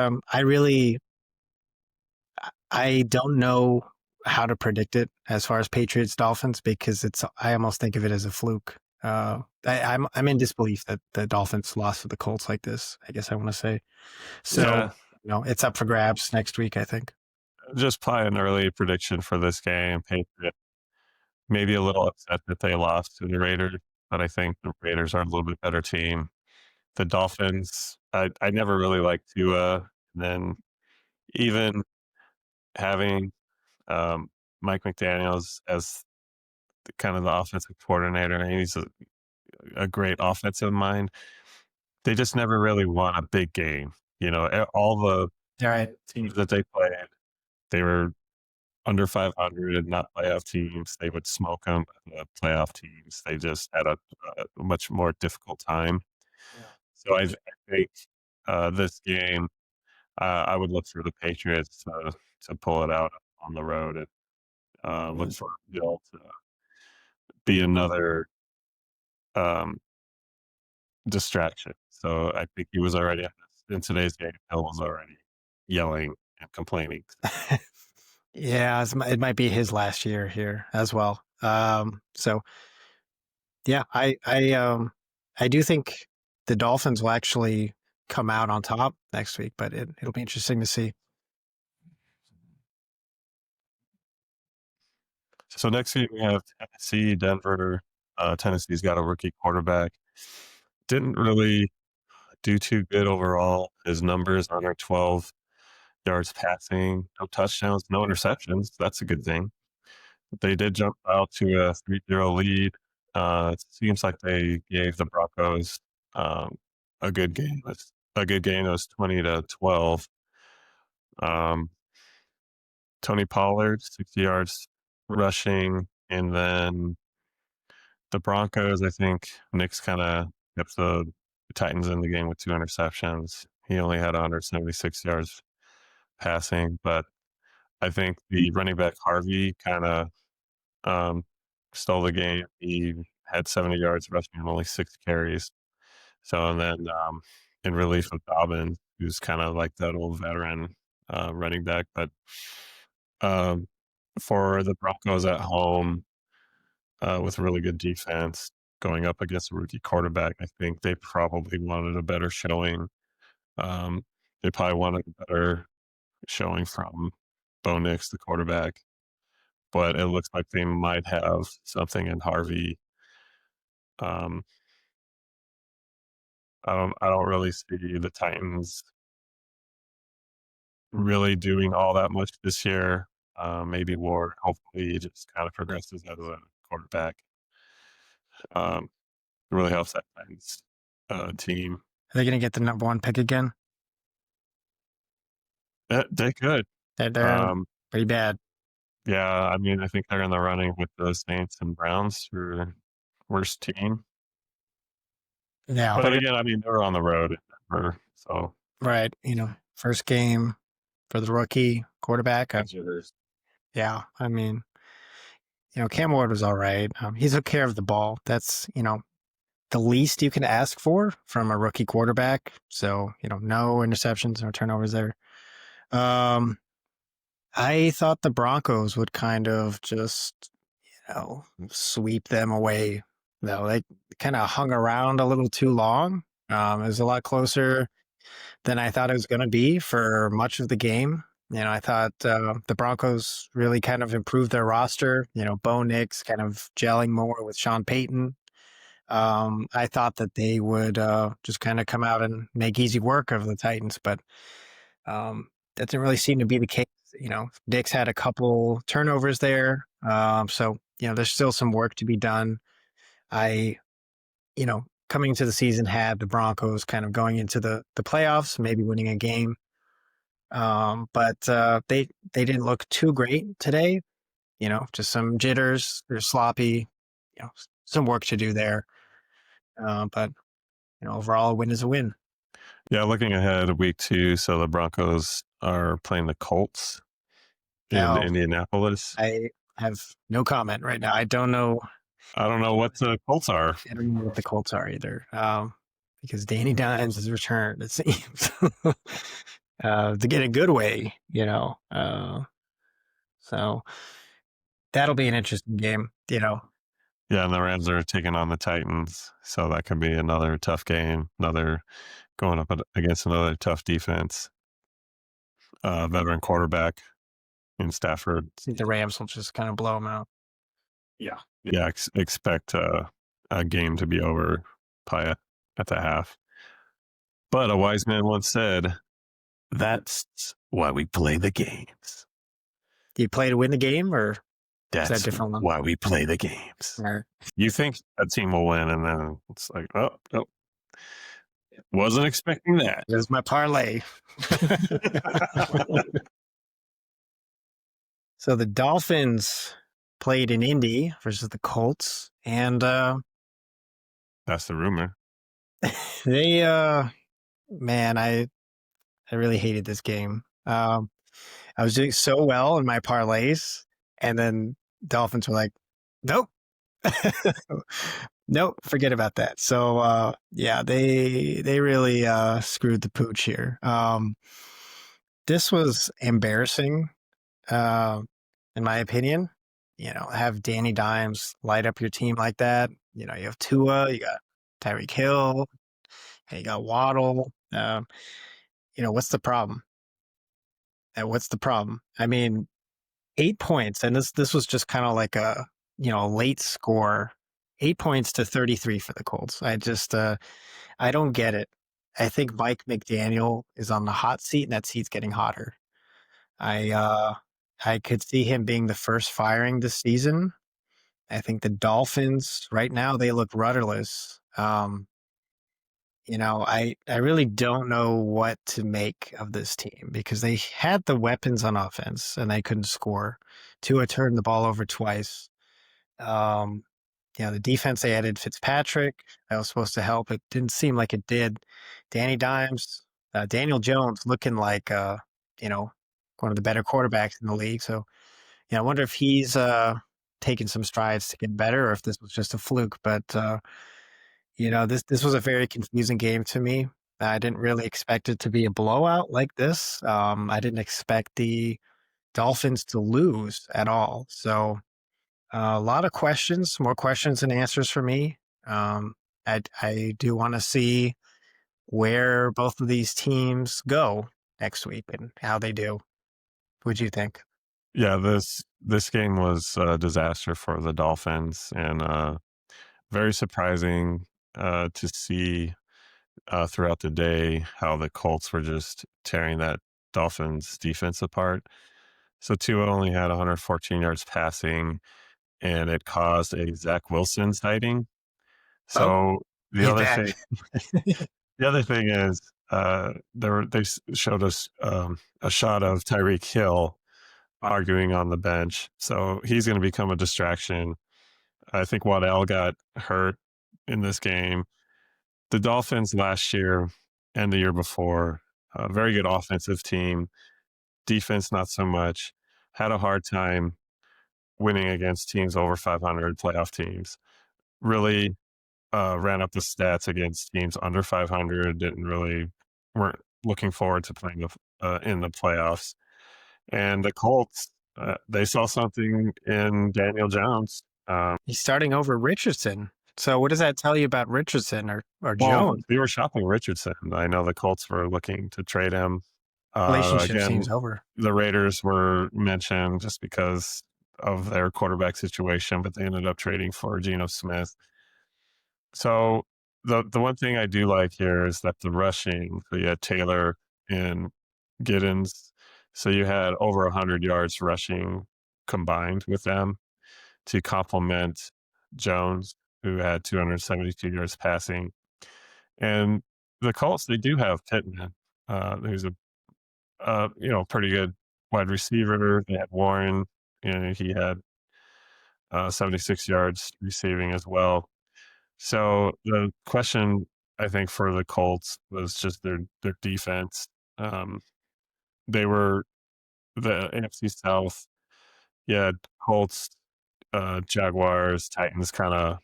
I don't know how to predict it as far as Patriots Dolphins because I almost think of it as a fluke. I'm in disbelief that the Dolphins lost to the Colts like this. I guess I want to say so. Yeah, It's up for grabs next week. I think. just play an early prediction for this game. Patriots maybe a little upset that they lost to the Raiders, but I think the Raiders are a little bit better team. The Dolphins, I never really liked Tua. And then even having Mike McDaniels as kind of the offensive coordinator, and he's a great offensive mind. They just never really won a big game. All the All right. teams that they played, they were under 500 and not playoff teams. They would smoke them. The playoff teams, they just had a much more difficult time. Yeah. So I think this game, I would look for the Patriots to pull it out on the road and look for Bill to be another um, distraction. So I think he was already in today's game. Bill was already yelling and complaining. Yeah, it might be his last year here as well. So yeah, I do think the Dolphins will actually come out on top next week, but it'll be interesting to see. So next week we have Tennessee, Denver. Tennessee's got a rookie quarterback. Didn't really do too good overall. His numbers under 12 yards passing, no touchdowns, no interceptions. That's a good thing. But they did jump out to a 3-0 lead. It seems like they gave the Broncos um, a good game. A good game. It was 20-12. Um, Tony Pollard, 60 yards rushing, and then the Broncos. I think Nick's kind of kept the Titans in the game with 2 interceptions. He only had 176 yards passing, but I think the running back Harvey kind of um, stole the game. He had 70 yards rushing and only 6 carries. So, and then in relief of Dobbins, who's kind of like that old veteran running back. But um, for the Broncos at home with really good defense going up against a rookie quarterback, I think they probably wanted a better showing. Um, they probably wanted a better showing from Bo Nix, the quarterback. But it looks like they might have something in Harvey. Um, I don't really see the Titans really doing all that much this year. Maybe Ward, hopefully, he just kind of progresses as a quarterback. Um, it really helps that Titans team. Are they going to get the number one pick again? They could. They're Um, pretty bad. yeah, I mean, I think they're in the running with the Saints and Browns for worst team. Yeah, But again, I mean, they were on the road, so right. First game for the rookie quarterback. Yeah, I mean, Cam Ward was all right. He took care of the ball. That's the least you can ask for from a rookie quarterback. So no interceptions, no turnovers there. I thought the Broncos would kind of just sweep them away. Though they kind of hung around a little too long. It was a lot closer than I thought it was going to be for much of the game. I thought the Broncos really kind of improved their roster. Bo Nix kind of gelling more with Sean Payton. I thought that they would just kind of come out and make easy work of the Titans, but that didn't really seem to be the case. Dix had a couple turnovers there. So there's still some work to be done. I, coming into the season, had the Broncos kind of going into the playoffs, maybe winning a game. But they didn't look too great today. Just some jitters. They're sloppy. Some work to do there. But overall, a win is a win. yeah, looking ahead week 2, so the Broncos are playing the Colts in Now, Indianapolis. I have no comment right now. I don't know. I don't know what the Colts are. I don't know what the Colts are either. Because Danny Dimes has returned, it seems, to get a good way, so that'll be an interesting game, Yeah, and the Rams are taking on the Titans, so that could be another tough game. Another going up against another tough defense. Veteran quarterback in Stafford. I think the Rams will just kind of blow them out. Yeah, expect a game to be over probably at the half. But a wise man once said, "That's why we play the games." Do you play to win the game or? Is that a That's different one? why we play the games. Or You think a team will win, and then it's like, oh, no, wasn't expecting that. there's my parlay. So the Dolphins played in Indy versus the Colts, and That's the rumor. they man, I really hated this game. I was doing so well in my parlays, and then Dolphins were like, "Nope, nope, forget about that." So yeah, they really screwed the pooch here. This was embarrassing, uh, in my opinion. You know, have Danny Dimes light up your team like that. You know, you have Tua, you got Tyreek Hill, and you got Waddle. You know, what's the problem? What's the problem? I mean, 8 points, and this was just kind of like a late score. 8 points to 33 for the Colts. I don't get it. I think Mike McDaniel is on the hot seat, and that seat's getting hotter. I uh I could see him being the first firing this season. I think the Dolphins right now they look rudderless. I really don't know what to make of this team because they had the weapons on offense and they couldn't score. Tua turned the ball over twice. Um, the defense they added Fitzpatrick. That was supposed to help. It didn't seem like it did. Danny Dimes, Daniel Jones looking like you know, one of the better quarterbacks in the league. So, I wonder if he's taking some strides to get better or if this was just a fluke. But this was a very confusing game to me. I didn't really expect it to be a blowout like this. I didn't expect the Dolphins to lose at all. So a lot of questions, more questions than answers for me. I do want to see where both of these teams go next week and how they do. What'd you think? Yeah, this game was a disaster for the Dolphins, and very surprising to see throughout the day how the Colts were just tearing that Dolphins defense apart. So Tua only had 114 yards passing, and it caused a Zach Wilson sighting. Oh, So the he's other back. thing, the other thing is, they showed us a shot of Tyreek Hill arguing on the bench, so he's going to become a distraction. I think Waddell got hurt in this game. The Dolphins last year and the year before, a very good offensive team, defense not so much. Had a hard time winning against teams over 500 playoff teams. Really ran up the stats against teams under 500. Didn't really weren't looking forward to playing in the playoffs. And the Colts, they saw something in Daniel Jones. He's starting over Richardson. So what does that tell you about Richardson or Well, Jones? we were shopping Richardson. I know the Colts were looking to trade him. Relationship Again, seems over. the Raiders were mentioned just because of their quarterback situation, but they ended up trading for Geno Smith. So the one thing I do like here is that the rushing. So you had Taylor and Giddens. So you had over 100 yards rushing combined with them to complement Jones, who had 272 yards passing. And the Colts, they do have Pittman, who's a pretty good wide receiver. They had Warren, and he had 76 yards receiving as well. So the question I think for the Colts was just their defense. Um, they were the NFC South. Yeah, Colts, Jaguars, Titans kind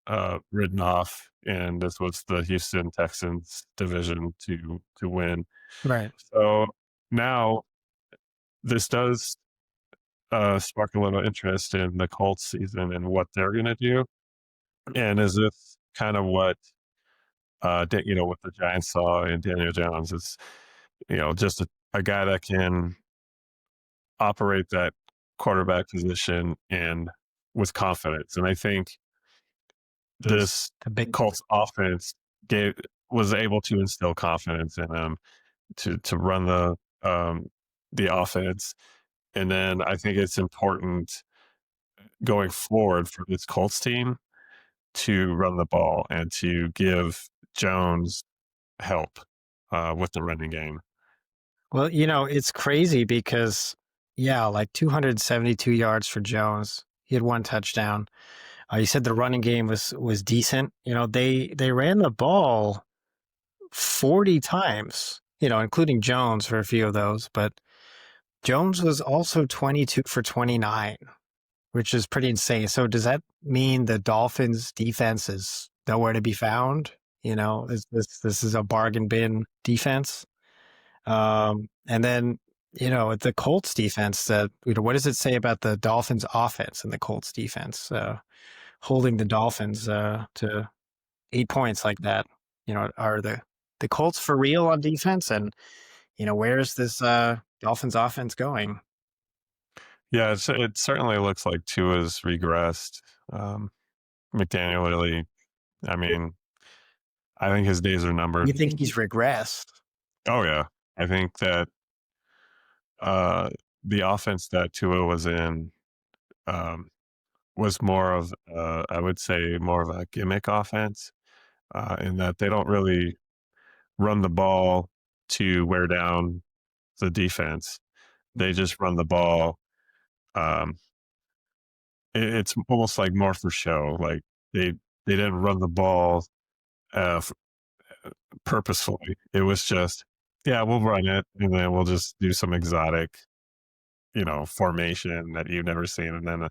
of ridden off, and this was the Houston Texans division to win. Right. So now this does spark a little interest in the Colts season and what they're going to do. And is this kind of what what the Giants saw in Daniel Jones is, just a guy that can operate that quarterback position and with confidence. And I think this The big Colts offense gave was able to instill confidence in him to run the offense. And then I think it's important going forward for this Colts team to run the ball and to give Jones help with the running game. Well, it's crazy because, yeah, like 272 yards for Jones. He had one touchdown. You said the running game was decent. They ran the ball 40 times, including Jones for a few of those, but Jones was also 22 for 29, which is pretty insane. So does that mean the Dolphins defense is nowhere to be found? This is a bargain bin defense. And then, the Colts defense, what does it say about the Dolphins offense and the Colts defense, holding the Dolphins, to 8 points like that? Are the Colts for real on defense? And, where's this, Dolphins offense going? Yeah, it certainly looks like Tua's regressed. Um, McDaniel really, I mean, I think his days are numbered. You think he's regressed? Oh yeah, I think that uh, the offense that Tua was in um, was more of, I would say, more of a gimmick offense in that they don't really run the ball to wear down the defense. They just run the ball. Um, it's almost like more for show. Like they didn't run the ball uh, f- purposefully. It was just, yeah, we'll run it, and then we'll just do some exotic, formation that you've never seen, and then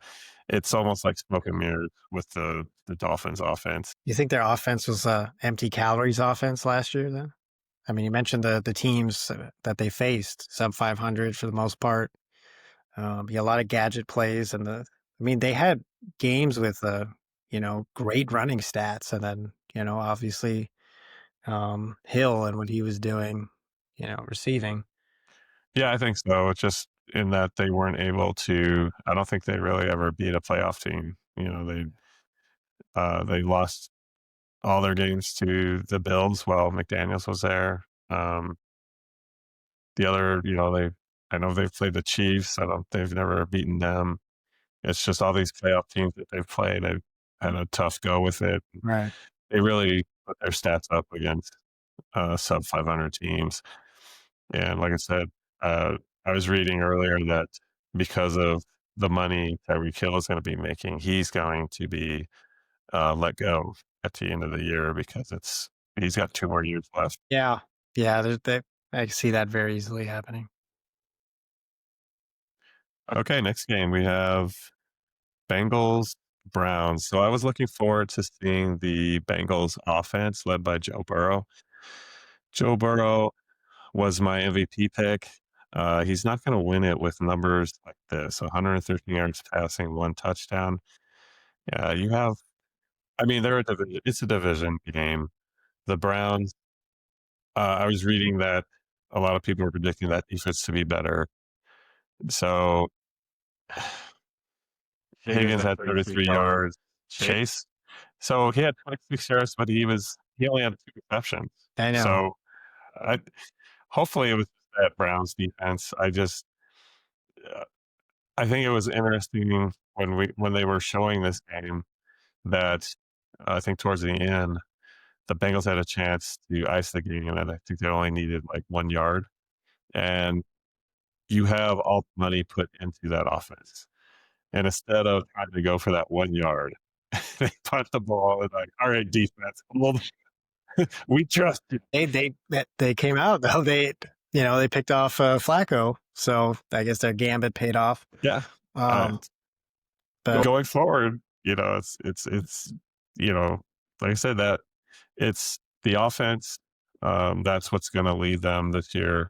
it's almost like smoke and mirrors with the Dolphins offense. You think their offense was empty calories offense last year then? I mean, you mentioned the teams that they faced, sub 500 for the most part. Yeah, a lot of gadget plays, and they had games with great running stats, and then obviously Hill and what he was doing, receiving. Yeah, I think so. It's just in that they weren't able to. I don't think they really ever beat a playoff team. They lost all their games to the Bills while McDaniels was there. The other, I know they've played the Chiefs. They've never beaten them. It's just all these playoff teams that they've played. They've had a tough go with it. Right. They really put their stats up against sub 500 teams. And like I said, I was reading earlier that because of the money Tyreek Hill is going to be making, he's going to be let go at the end of the year because he's got 2 more years left. Yeah. Yeah. I see that very easily happening. Okay, next game we have Bengals Browns. So I was looking forward to seeing the Bengals offense led by Joe Burrow. Joe Burrow was my MVP pick. He's not going to win it with numbers like this: 113 yards passing, one touchdown. Yeah, they're a division. It's a division game. The Browns. I was reading that a lot of people were predicting that defense to be better. So Higgins had 33 yards. Chase. So he had 26 yards, but he only had 2 receptions. I know. So I hopefully it was that Browns defense. Uh, I think it was interesting when they were showing this game that I think towards the end the Bengals had a chance to ice the game, and I think they only needed like 1 yard. And you have all the money put into that offense, and instead of trying to go for that 1 yard, they punt the ball and like, all right, defense, hold. We trust you. They came out though. They picked off Flacco, so I guess their gambit paid off. Yeah. But Going forward, it's like I said, that it's the offense. That's what's going to lead them this year.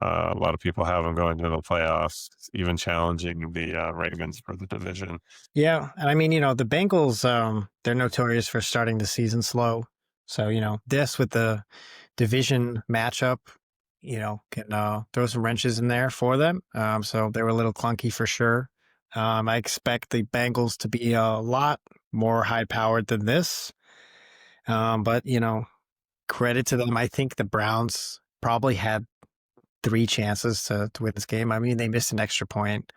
A lot of people have them going to the playoffs, even challenging the Ravens for the division. yeah, and the Bengals, they're notorious for starting the season slow. So this with the division matchup, can throw some wrenches in there for them. So they were a little clunky for sure. I expect the Bengals to be a lot more high-powered than this. But credit to them. I think the Browns probably had 3 chances to win this game. They missed an extra point.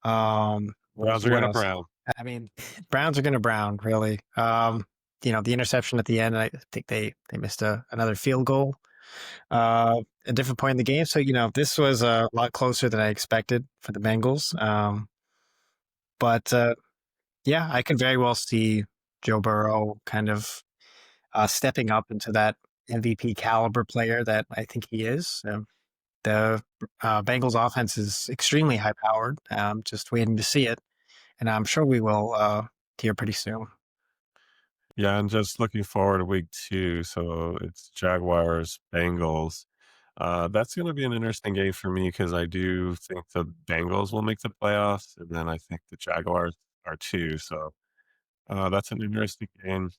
Browns are What going to else? Brown. I mean, Browns are going to Brown, really. The interception at the end, I think they missed another field goal, a different point in the game. So, this was a lot closer than I expected for the Bengals. But yeah, I could very well see Joe Burrow kind of stepping up into that MVP caliber player that I think he is. The Bengals offense is extremely high powered. Just waiting to see it, and I'm sure we will hear pretty soon. Yeah, I'm just looking forward to week 2. So it's Jaguars, Bengals. That's going to be an interesting game for me because I do think the Bengals will make the playoffs, and then I think the Jaguars are too. So that's an interesting game.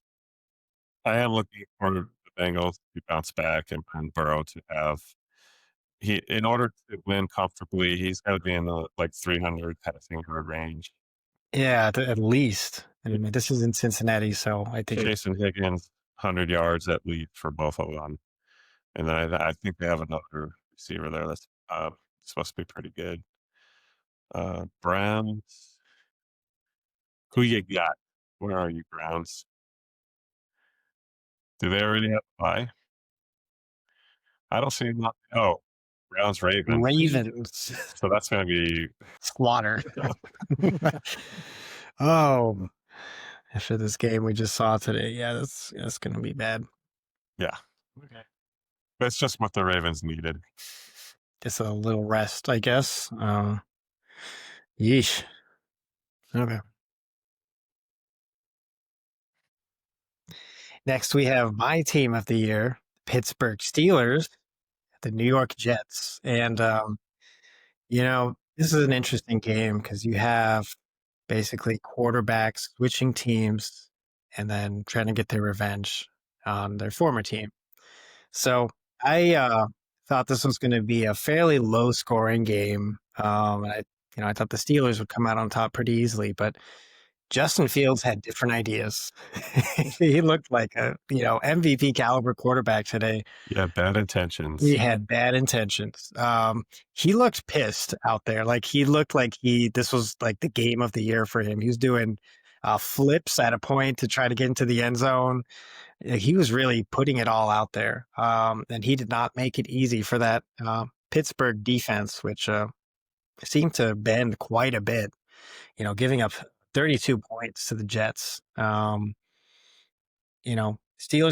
I am looking for the Bengals to bounce back and Burrow to have he in order to win comfortably, he's got to be in the like 300 passing yard range. Yeah, at least. I mean, this is in Cincinnati, so I think Jason Higgins, 100 yards at least for both of them. And then I think they have another receiver there that's supposed to be pretty good. Browns, who you got? Where are you, Browns? Do they already have a bye? I don't see them. Oh, Browns, Ravens. Ravens So that's going to be, slaughter. Oh, after this game we just saw today, yeah, that's going to be bad. yeah. Okay. That's just what the Ravens needed. Just a little rest, I guess. Yeesh. Okay. Next, we have my team of the year, Pittsburgh Steelers, the New York Jets. And, this is an interesting game because you have basically quarterbacks switching teams and then trying to get their revenge on their former team. So I thought this was going to be a fairly low scoring game. I thought the Steelers would come out on top pretty easily, but Justin Fields had different ideas. He looked like a, MVP caliber quarterback today. Yeah, bad He intentions. had bad intentions. He looked pissed out there. Like he looked like this was like the game of the year for him. He was doing flips at a point to try to get into the end zone. He was really putting it all out there. And he did not make it easy for that Pittsburgh defense, which seemed to bend quite a bit, giving up 32 points to the Jets. Steelers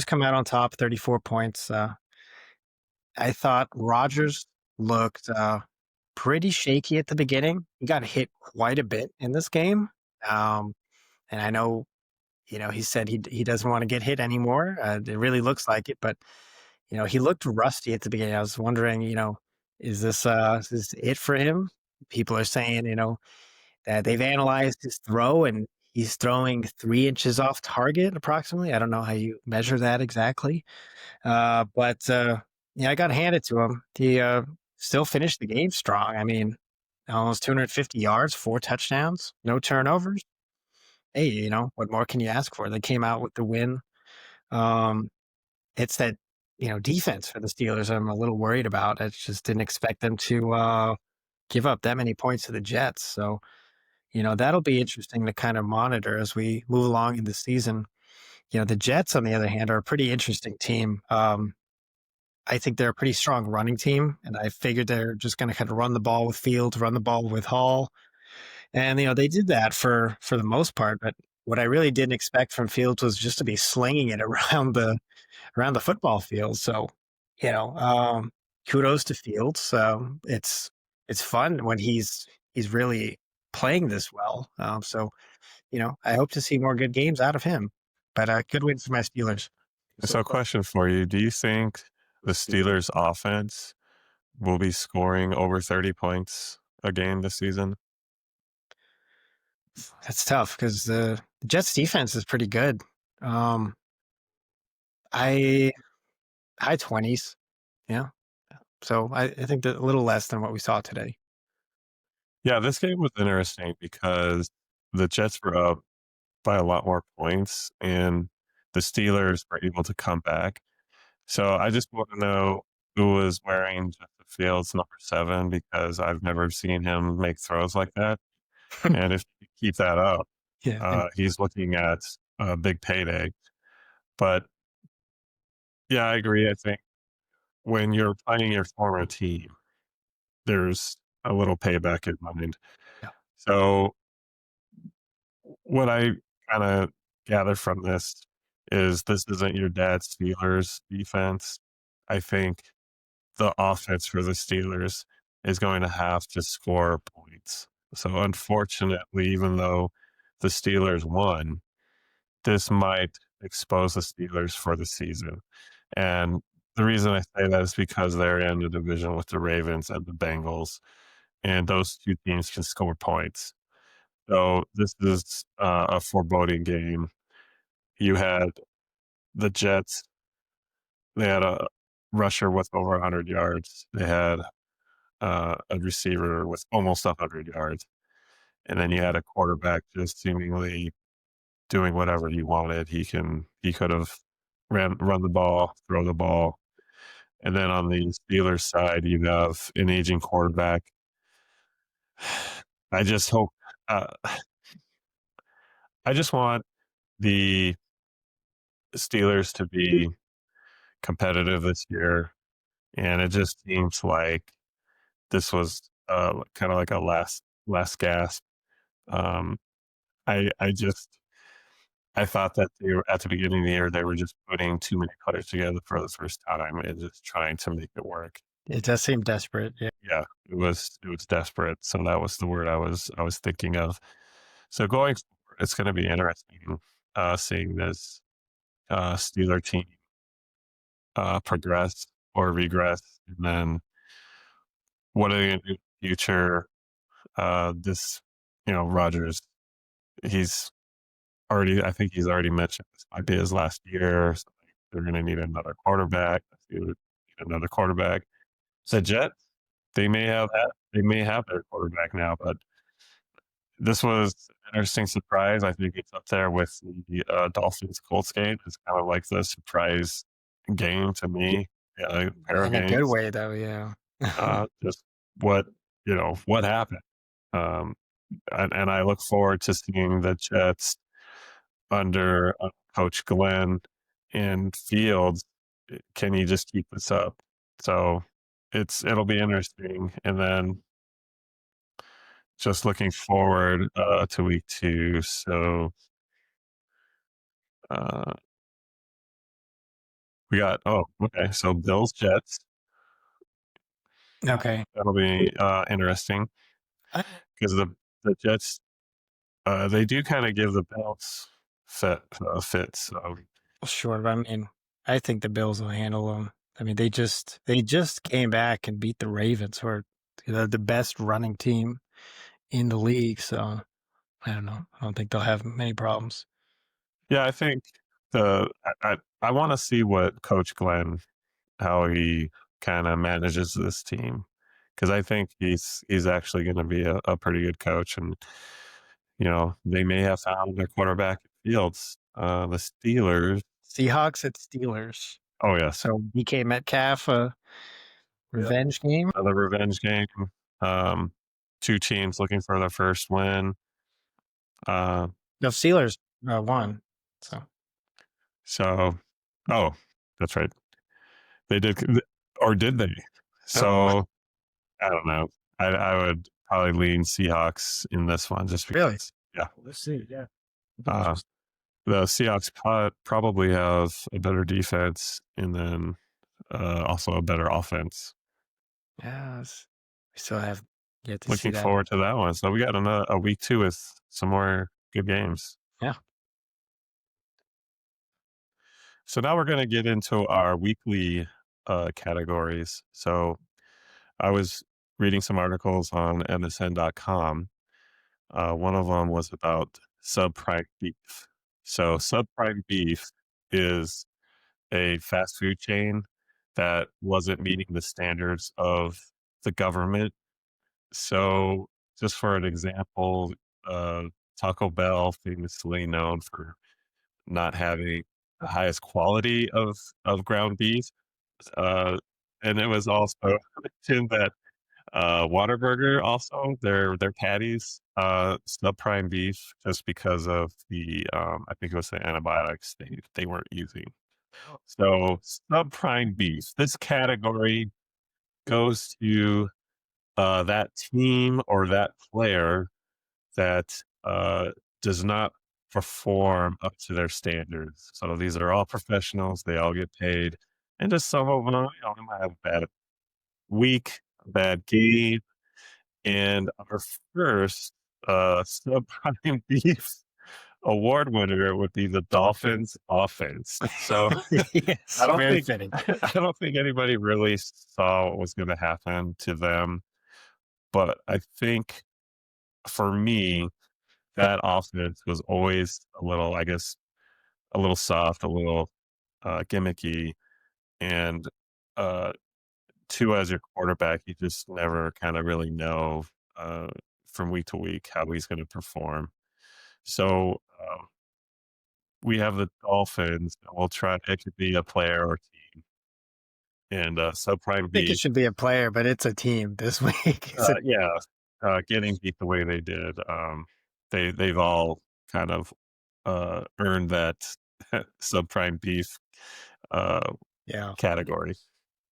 come out on top, 34 points. I thought Rodgers looked pretty shaky at the beginning. He got hit quite a bit in this game. And I know, he said he doesn't want to get hit anymore. It really looks like it, but he looked rusty at the beginning. I was wondering, is this it for him? People are saying, that they've analyzed his throw and he's throwing 3 inches off target approximately. I don't know how you measure that exactly. But I got to hand it to him. He still finished the game strong. I mean, almost 250 yards, 4 touchdowns, no turnovers. Hey, what more can you ask for? They came out with the win. Um, it's that, defense for the Steelers I'm a little worried about. I just didn't expect them to give up that many points to the Jets. So, that'll be interesting to kind of monitor as we move along in the season. The Jets, on the other hand, are a pretty interesting team. I think they're a pretty strong running team, and I figured they're just going to kind of run the ball with Fields, run the ball with Hall, and they did that for the most part. But what I really didn't expect from Fields was just to be slinging it around the football field. So, kudos to Fields. It's fun when he's really playing this well. I hope to see more good games out of him. But good win for my Steelers. So, question for you: do you think the Steelers' offense will be scoring over 30 points a game this season? That's tough because the Jets defense is pretty good. Um, I high 20s. Yeah. So I think that a little less than what we saw today. Yeah, this game was interesting because the Jets were up by a lot more points and the Steelers were able to come back. So I just want to know who was wearing Justin Fields number 7 because I've never seen him make throws like that. And if you keep that up, Yeah, and He's looking at a big payday. But yeah, I agree. I think when you're playing your former team, there's a little payback in mind. yeah. So what I kind of gather from this isn't your dad's Steelers defense. I think the offense for the Steelers is going to have to score points. So unfortunately, even though the Steelers won, this might expose the Steelers for the season. And the reason I say that is because they're in the division with the Ravens and the Bengals, and those two teams can score points. So this is a foreboding game. You had the Jets, they had a rusher with over 100 yards. They had a receiver with almost 100 yards. And then you had a quarterback just seemingly doing whatever he wanted. He could have run the ball, throw the ball. And then on the Steelers side, you have an aging quarterback. I just hope uh, I just want the Steelers to be competitive this year, and it just seems like this was kind of like a last gasp. Um, I just I thought that they were at the beginning of the year they were just putting too many players together for the first time and just trying to make it work. It does seem desperate, yeah. Yeah, it was desperate. So that was the word I was thinking of. So going forward, it's going to be interesting seeing this Steeler team progress or regress, and then what are they going to do in the future? This, Rogers, he's I think he's already mentioned this might be his last year. So they're going to need another quarterback. The Steelers need another quarterback. The Jets, they may have their quarterback now, but this was an interesting surprise. I think it's up there with the Dolphins Colts game. It's kind of like the surprise game to me. Yeah, like pair of In a good games. way, though, yeah. Just what what happened. Um, and I look forward to seeing the Jets under Coach Glenn and Fields. Can he just keep this up? So it'll be interesting. And then just looking forward to week 2. So uh, we got okay. So Bills Jets. Okay. That'll be interesting I because the Jets they do kind of give the Bills fits. So Sure, but I mean, I think the Bills will handle them. I mean, they just came back and beat the Ravens, who are the best running team in the league, so I don't know. I don't think they'll have many problems. yeah, I think the I want to see what Coach Glenn how he kind of manages this team because I think he's actually going to be a pretty good coach, and they may have found their quarterback in Fields. The Steelers. Seahawks at Steelers. Oh yes, So DK Metcalf, yep. revenge game? Another revenge game. Um, Two teams looking for their first win. Uh, No, Steelers won. So so, oh, that's right. They did, or did they? oh, So I don't know. I would probably lean Seahawks in this one just really? because. Yeah. Let's see. Yeah. Uh, the Seahawks probably have a better defense and then also a better offense. Yes. We still have yet to see Looking that. forward to that one. So we got a week 2 with some more good games. Yeah. So now we're going to get into our weekly categories. So I was reading some articles on MSN.com. One of them was about subprime beef. So subprime beef is a fast food chain that wasn't meeting the standards of the government. So, just for an example, uh, Taco Bell, famously known for not having the highest quality of ground beef, uh, and it was also mentioned that Whataburger also, their patties, subprime beef, just because of the, I think it was the antibiotics they weren't using. So, subprime beef, this category goes to, that team or that player that, does not perform up to their standards. So, these are all professionals, they all get paid, and just some of them, they might have a bad week, a bad game, and our first, subprime beef award winner would be the Dolphins offense. So, I Yes, don't very think fitting. I don't think anybody really saw what was gonna happen to them, but I think for me, that offense was always a little, I guess, a little soft, a little, gimmicky, and, uh, 2 as your quarterback, you just never kinda really know, uh, from week to week how he's gonna perform. So, we have the Dolphins, and we'll try it could be a player or team, and, subprime I think it beef, should be a player, but it's a team this week. It's a yeah, getting beat the way they did, they've all kind of, earned that subprime beef, uh, yeah. category.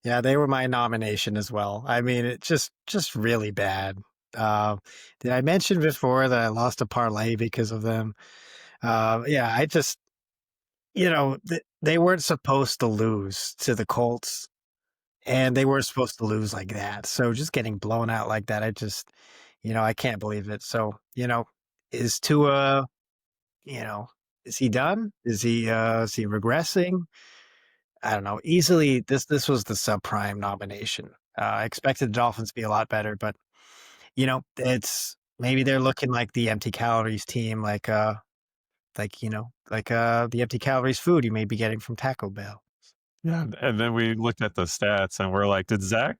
Yeah, they were my nomination as well. I mean, it just really bad. Uh, did I mention before that I lost a parlay because of them? Yeah, I just they weren't supposed to lose to the Colts, and they weren't supposed to lose like that. So just getting blown out like that, I can't believe it. So is Tua, you know, is he done? Is he regressing? I don't know. Easily, this was the subprime nomination. I expected the Dolphins to be a lot better, but it's maybe they're looking like the empty calories team, like the empty calories food you may be getting from Taco Bell. Yeah, and then we looked at the stats and we're like, "Did Zach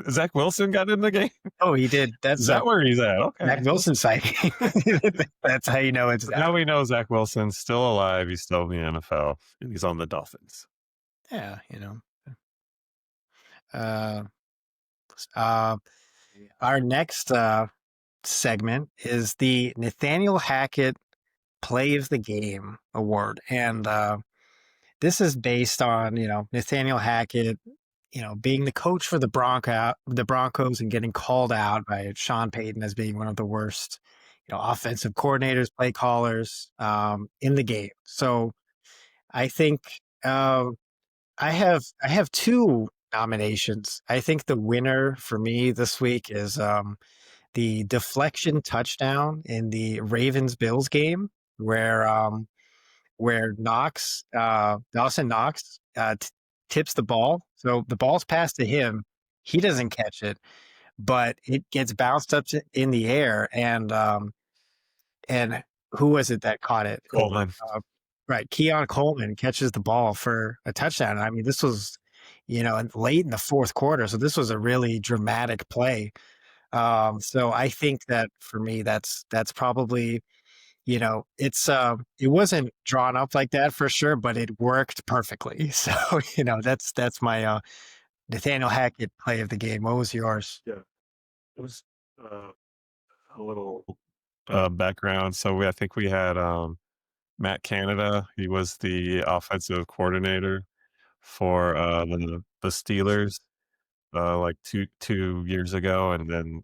Zach Wilson got in the game? Oh, he did. Is That's that where he's at? Zach Okay." Wilson sighting. That's how you know it's But Zach. now we know Zach Wilson's still alive, he's still in the NFL, and he's on the Dolphins. Yeah, Uh, uh, our next segment is the Nathaniel Hackett Play of the Game Award, and this is based on Nathaniel Hackett, being the coach for the Broncos, and getting called out by Sean Payton as being one of the worst, offensive coordinators, play callers in the game. So I think uh, I have two nominations. I think the winner for me this week is the deflection touchdown in the Ravens Bills game, where Dawson Knox tips the ball. So the ball's passed to him. He doesn't catch it, but it gets bounced up in the air. And who was it that caught it? Coleman. Right. Keon Coleman catches the ball for a touchdown. I mean, this was, late in the fourth quarter. So this was a really dramatic play. So I think that for me, that's probably it wasn't drawn up like that for sure, but it worked perfectly. So, that's my Nathaniel Hackett play of the game. What was yours? Yeah. It was, uh, a little, background. So I think we had, Matt Canada. He was the offensive coordinator for, the Steelers, like 2 years ago, and then,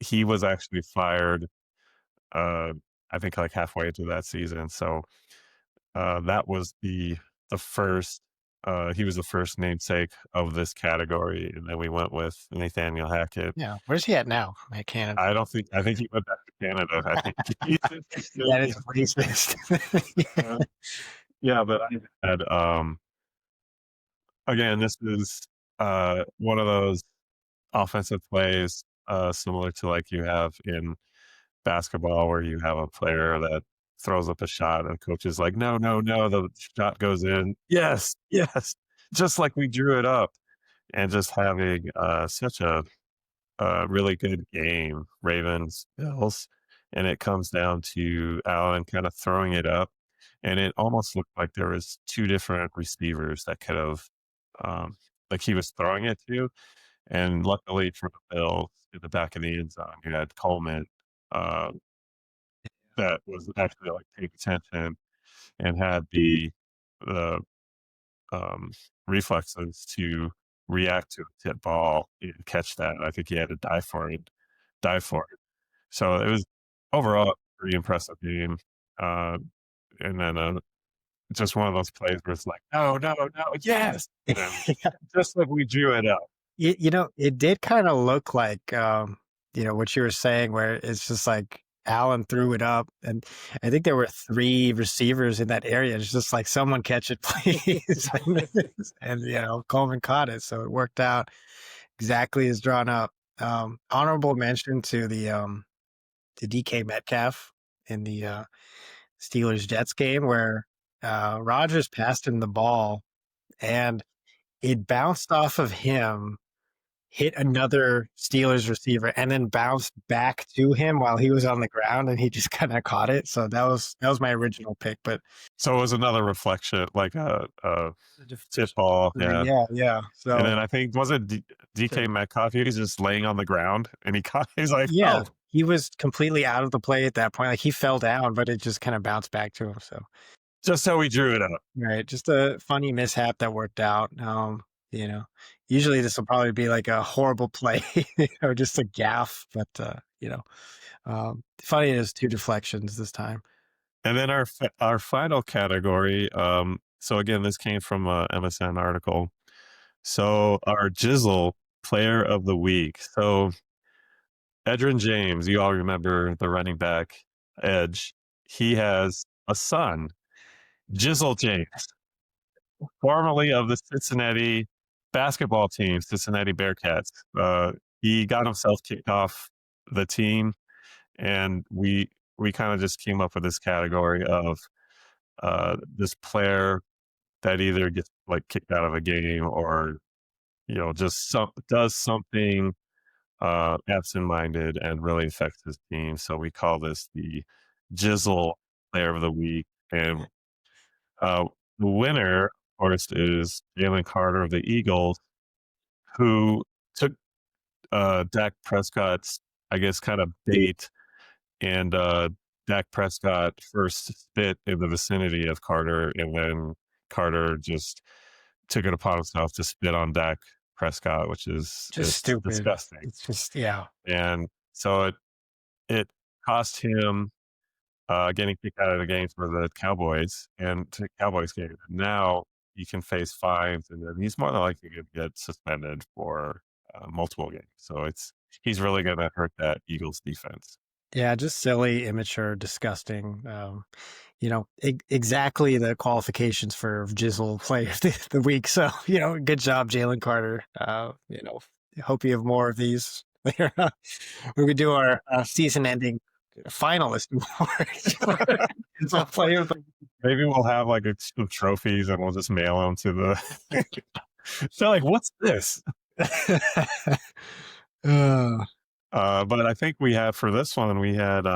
he was actually fired, uh, I think, like, halfway through that season. So, that was the first, he was the first namesake of this category, and then we went with Nathaniel Hackett. Yeah. Where's he at now? I can't. I think he went back to Canada. I think he's still That is racist. uh, yeah, but I had, again, this is, one of those offensive plays, similar to like you have in basketball where you have a player that throws up a shot and coach is like, "No, no, no, the shot goes in." Yes, yes, just like we drew it up, and just having, such a really good game, Ravens, Bills, and it comes down to Allen kinda throwing it up, and it almost looked like there was 2 different receivers that could have, um like he was throwing it to, And luckily for the Bills, in the back of the end zone, you had Coleman, uh, that was actually, like, paying attention and had the, um, reflexes to react to a tip ball and catch that. I think he had to dive for it. So it was overall a pretty impressive game. Uh, and then, just one of those plays where it's like, "No, no, no, yes!" And just like we drew it up. It did kinda look like, what you were saying where it's just like Allen threw it up, and I think there were 3 receivers in that area. It's just like, "Someone catch it, please." And, Coleman caught it, so it worked out exactly as drawn up. Honorable mention to DK Metcalf in the, Steelers-Jets game where, Rodgers passed him the ball, and it bounced off of him, hit another Steelers receiver, and then bounced back to him while he was on the ground, and he just kinda caught it, so that was my original pick, but So it was another reflection, like a the def tip ball, yeah. yeah, yeah, And so then I think was it DK so Metcalf? He was just laying on the ground and he caught he's like, yeah, "Oh." he was completely out of the play at that point, like, he fell down, but it just kinda bounced back to him, so Just how we drew it up. right, just a funny mishap that worked out, you know, usually this will probably be like a horrible play, just a gaffe, but, funny it is 2 deflections this time. And then our final category, so again, this came from a MSN article. So our Jizzle player of the week. So Edrin James, you all remember the running back Edge. He has a son, Jizzle James, formerly of the Cincinnati basketball team, Cincinnati Bearcats. He got himself kicked off the team, and we kind of just came up with this category of this player that either gets like kicked out of a game or just does something absent-minded and really affects his team. So we call this the Jizzle Player of the Week, and uh, the winner, of course, is Jalen Carter of the Eagles, who took Dak Prescott's, I guess, kind of bait, and Dak Prescott first spit in the vicinity of Carter, and then Carter just took it upon himself to spit on Dak Prescott, which is Just it's stupid. disgusting. It's just yeah. And so it cost him getting kicked out of the game for the Cowboys and to Cowboys game. Now he can face fines, and then he's more than likely going to get suspended for multiple games. So he's really going to hurt that Eagles defense. Yeah, just silly, immature, disgusting. Exactly the qualifications for Jizzle Player of the Week. So, good job, Jalen Carter. Hope you have more of these later on. We could do our season-ending finalist awards for Jizzle Player of the Maybe we'll have like some trophies and we'll just mail them to the. So like, what's this? Uh, But I think we had for this one, we had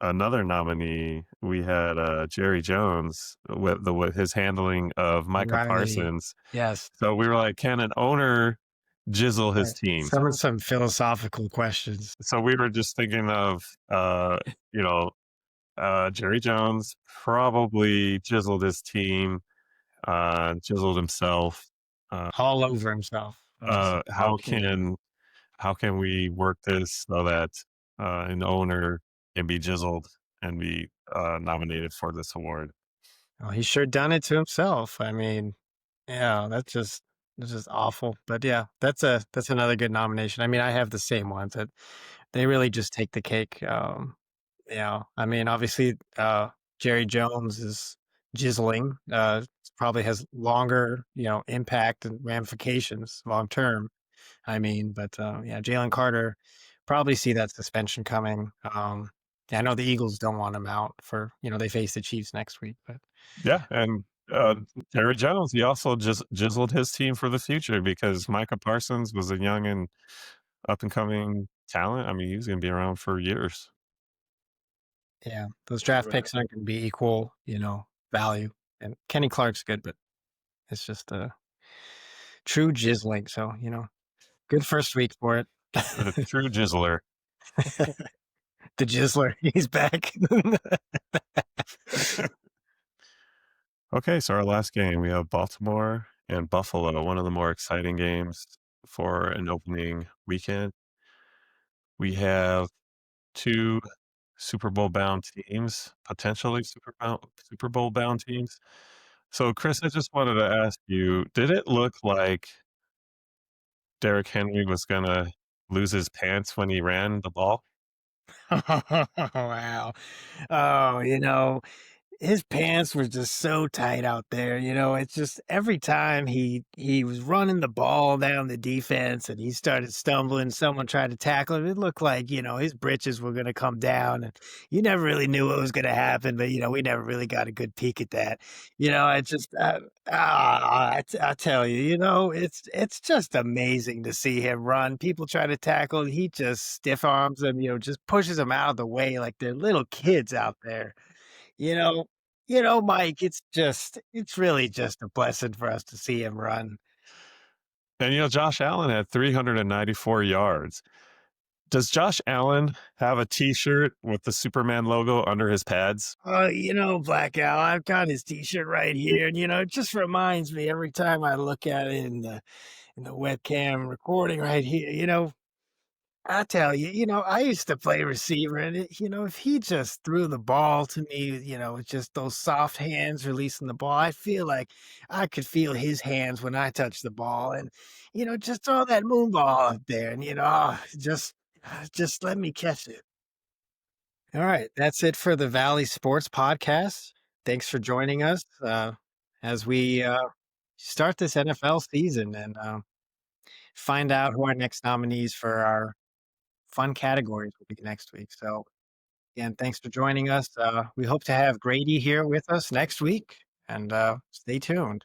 another nominee. We had Jerry Jones with his handling of Micah right. Parsons. Yes. So we were like, can an owner jizzle his Right. team? Some philosophical questions. So we were just thinking of, you know, Jerry Jones probably chiseled his team, chiseled himself. Uh, All over himself. Just how can we work this so that an owner can be jizzled and be nominated for this award? oh, he's sure done it to himself. I mean, yeah, that's just awful. But yeah, that's another good nomination. I mean, I have the same ones that they really just take the cake. I mean, obviously, Jerry Jones is jizzling. Probably has longer, impact and ramifications long term. I mean, but yeah, Jalen Carter probably see that suspension coming. Yeah, I know the Eagles don't want him out for they face the Chiefs next week, but Yeah, and Jerry Jones, he also just jizzled his team for the future because Micah Parsons was a young and up and coming talent. I mean, he's going to be around for years. yeah, those draft picks aren't going to be equal, value. And Kenny Clark's good, but it's just a true jizzling. So Good first week for it. A true jizzler. The Jizzler, he's back. Okay, so our last game, we have Baltimore and Buffalo, one of the more exciting games for an opening weekend. We have 2 Super Bowl bound teams, potentially Super Bowl bound teams. So, Chris, I just wanted to ask you, did it look like Derrick Henry was gonna lose his pants when he ran the ball? Wow. Oh, his pants were just so tight out there. It's just every time he was running the ball down the defense and he started stumbling, someone tried to tackle him. It looked like, his britches were going to come down, and you never really knew what was going to happen, but we never really got a good peek at that. I just I tell you, it's just amazing to see him run. People try to tackle, he just stiff arms them, just pushes them out of the way like they're little kids out there. You know Mike, it's really just a blessing for us to see him run. And, Josh Allen had 394 yards. Does Josh Allen have a T-shirt with the Superman logo under his pads? Black Al, I've got his T-shirt right here, and it just reminds me every time I look at it in the webcam recording right here. I tell you, I used to play receiver, and if he just threw the ball to me, with just those soft hands releasing the ball, I feel like I could feel his hands when I touch the ball, and just throw that moon ball up there, and just let me catch it. All right, that's it for the Valley Sports Podcast. Thanks for joining us as we start this NFL season and find out who our next nominees for our fun categories will be next week. So, again, thanks for joining us. We hope to have Grady here with us next week, and stay tuned.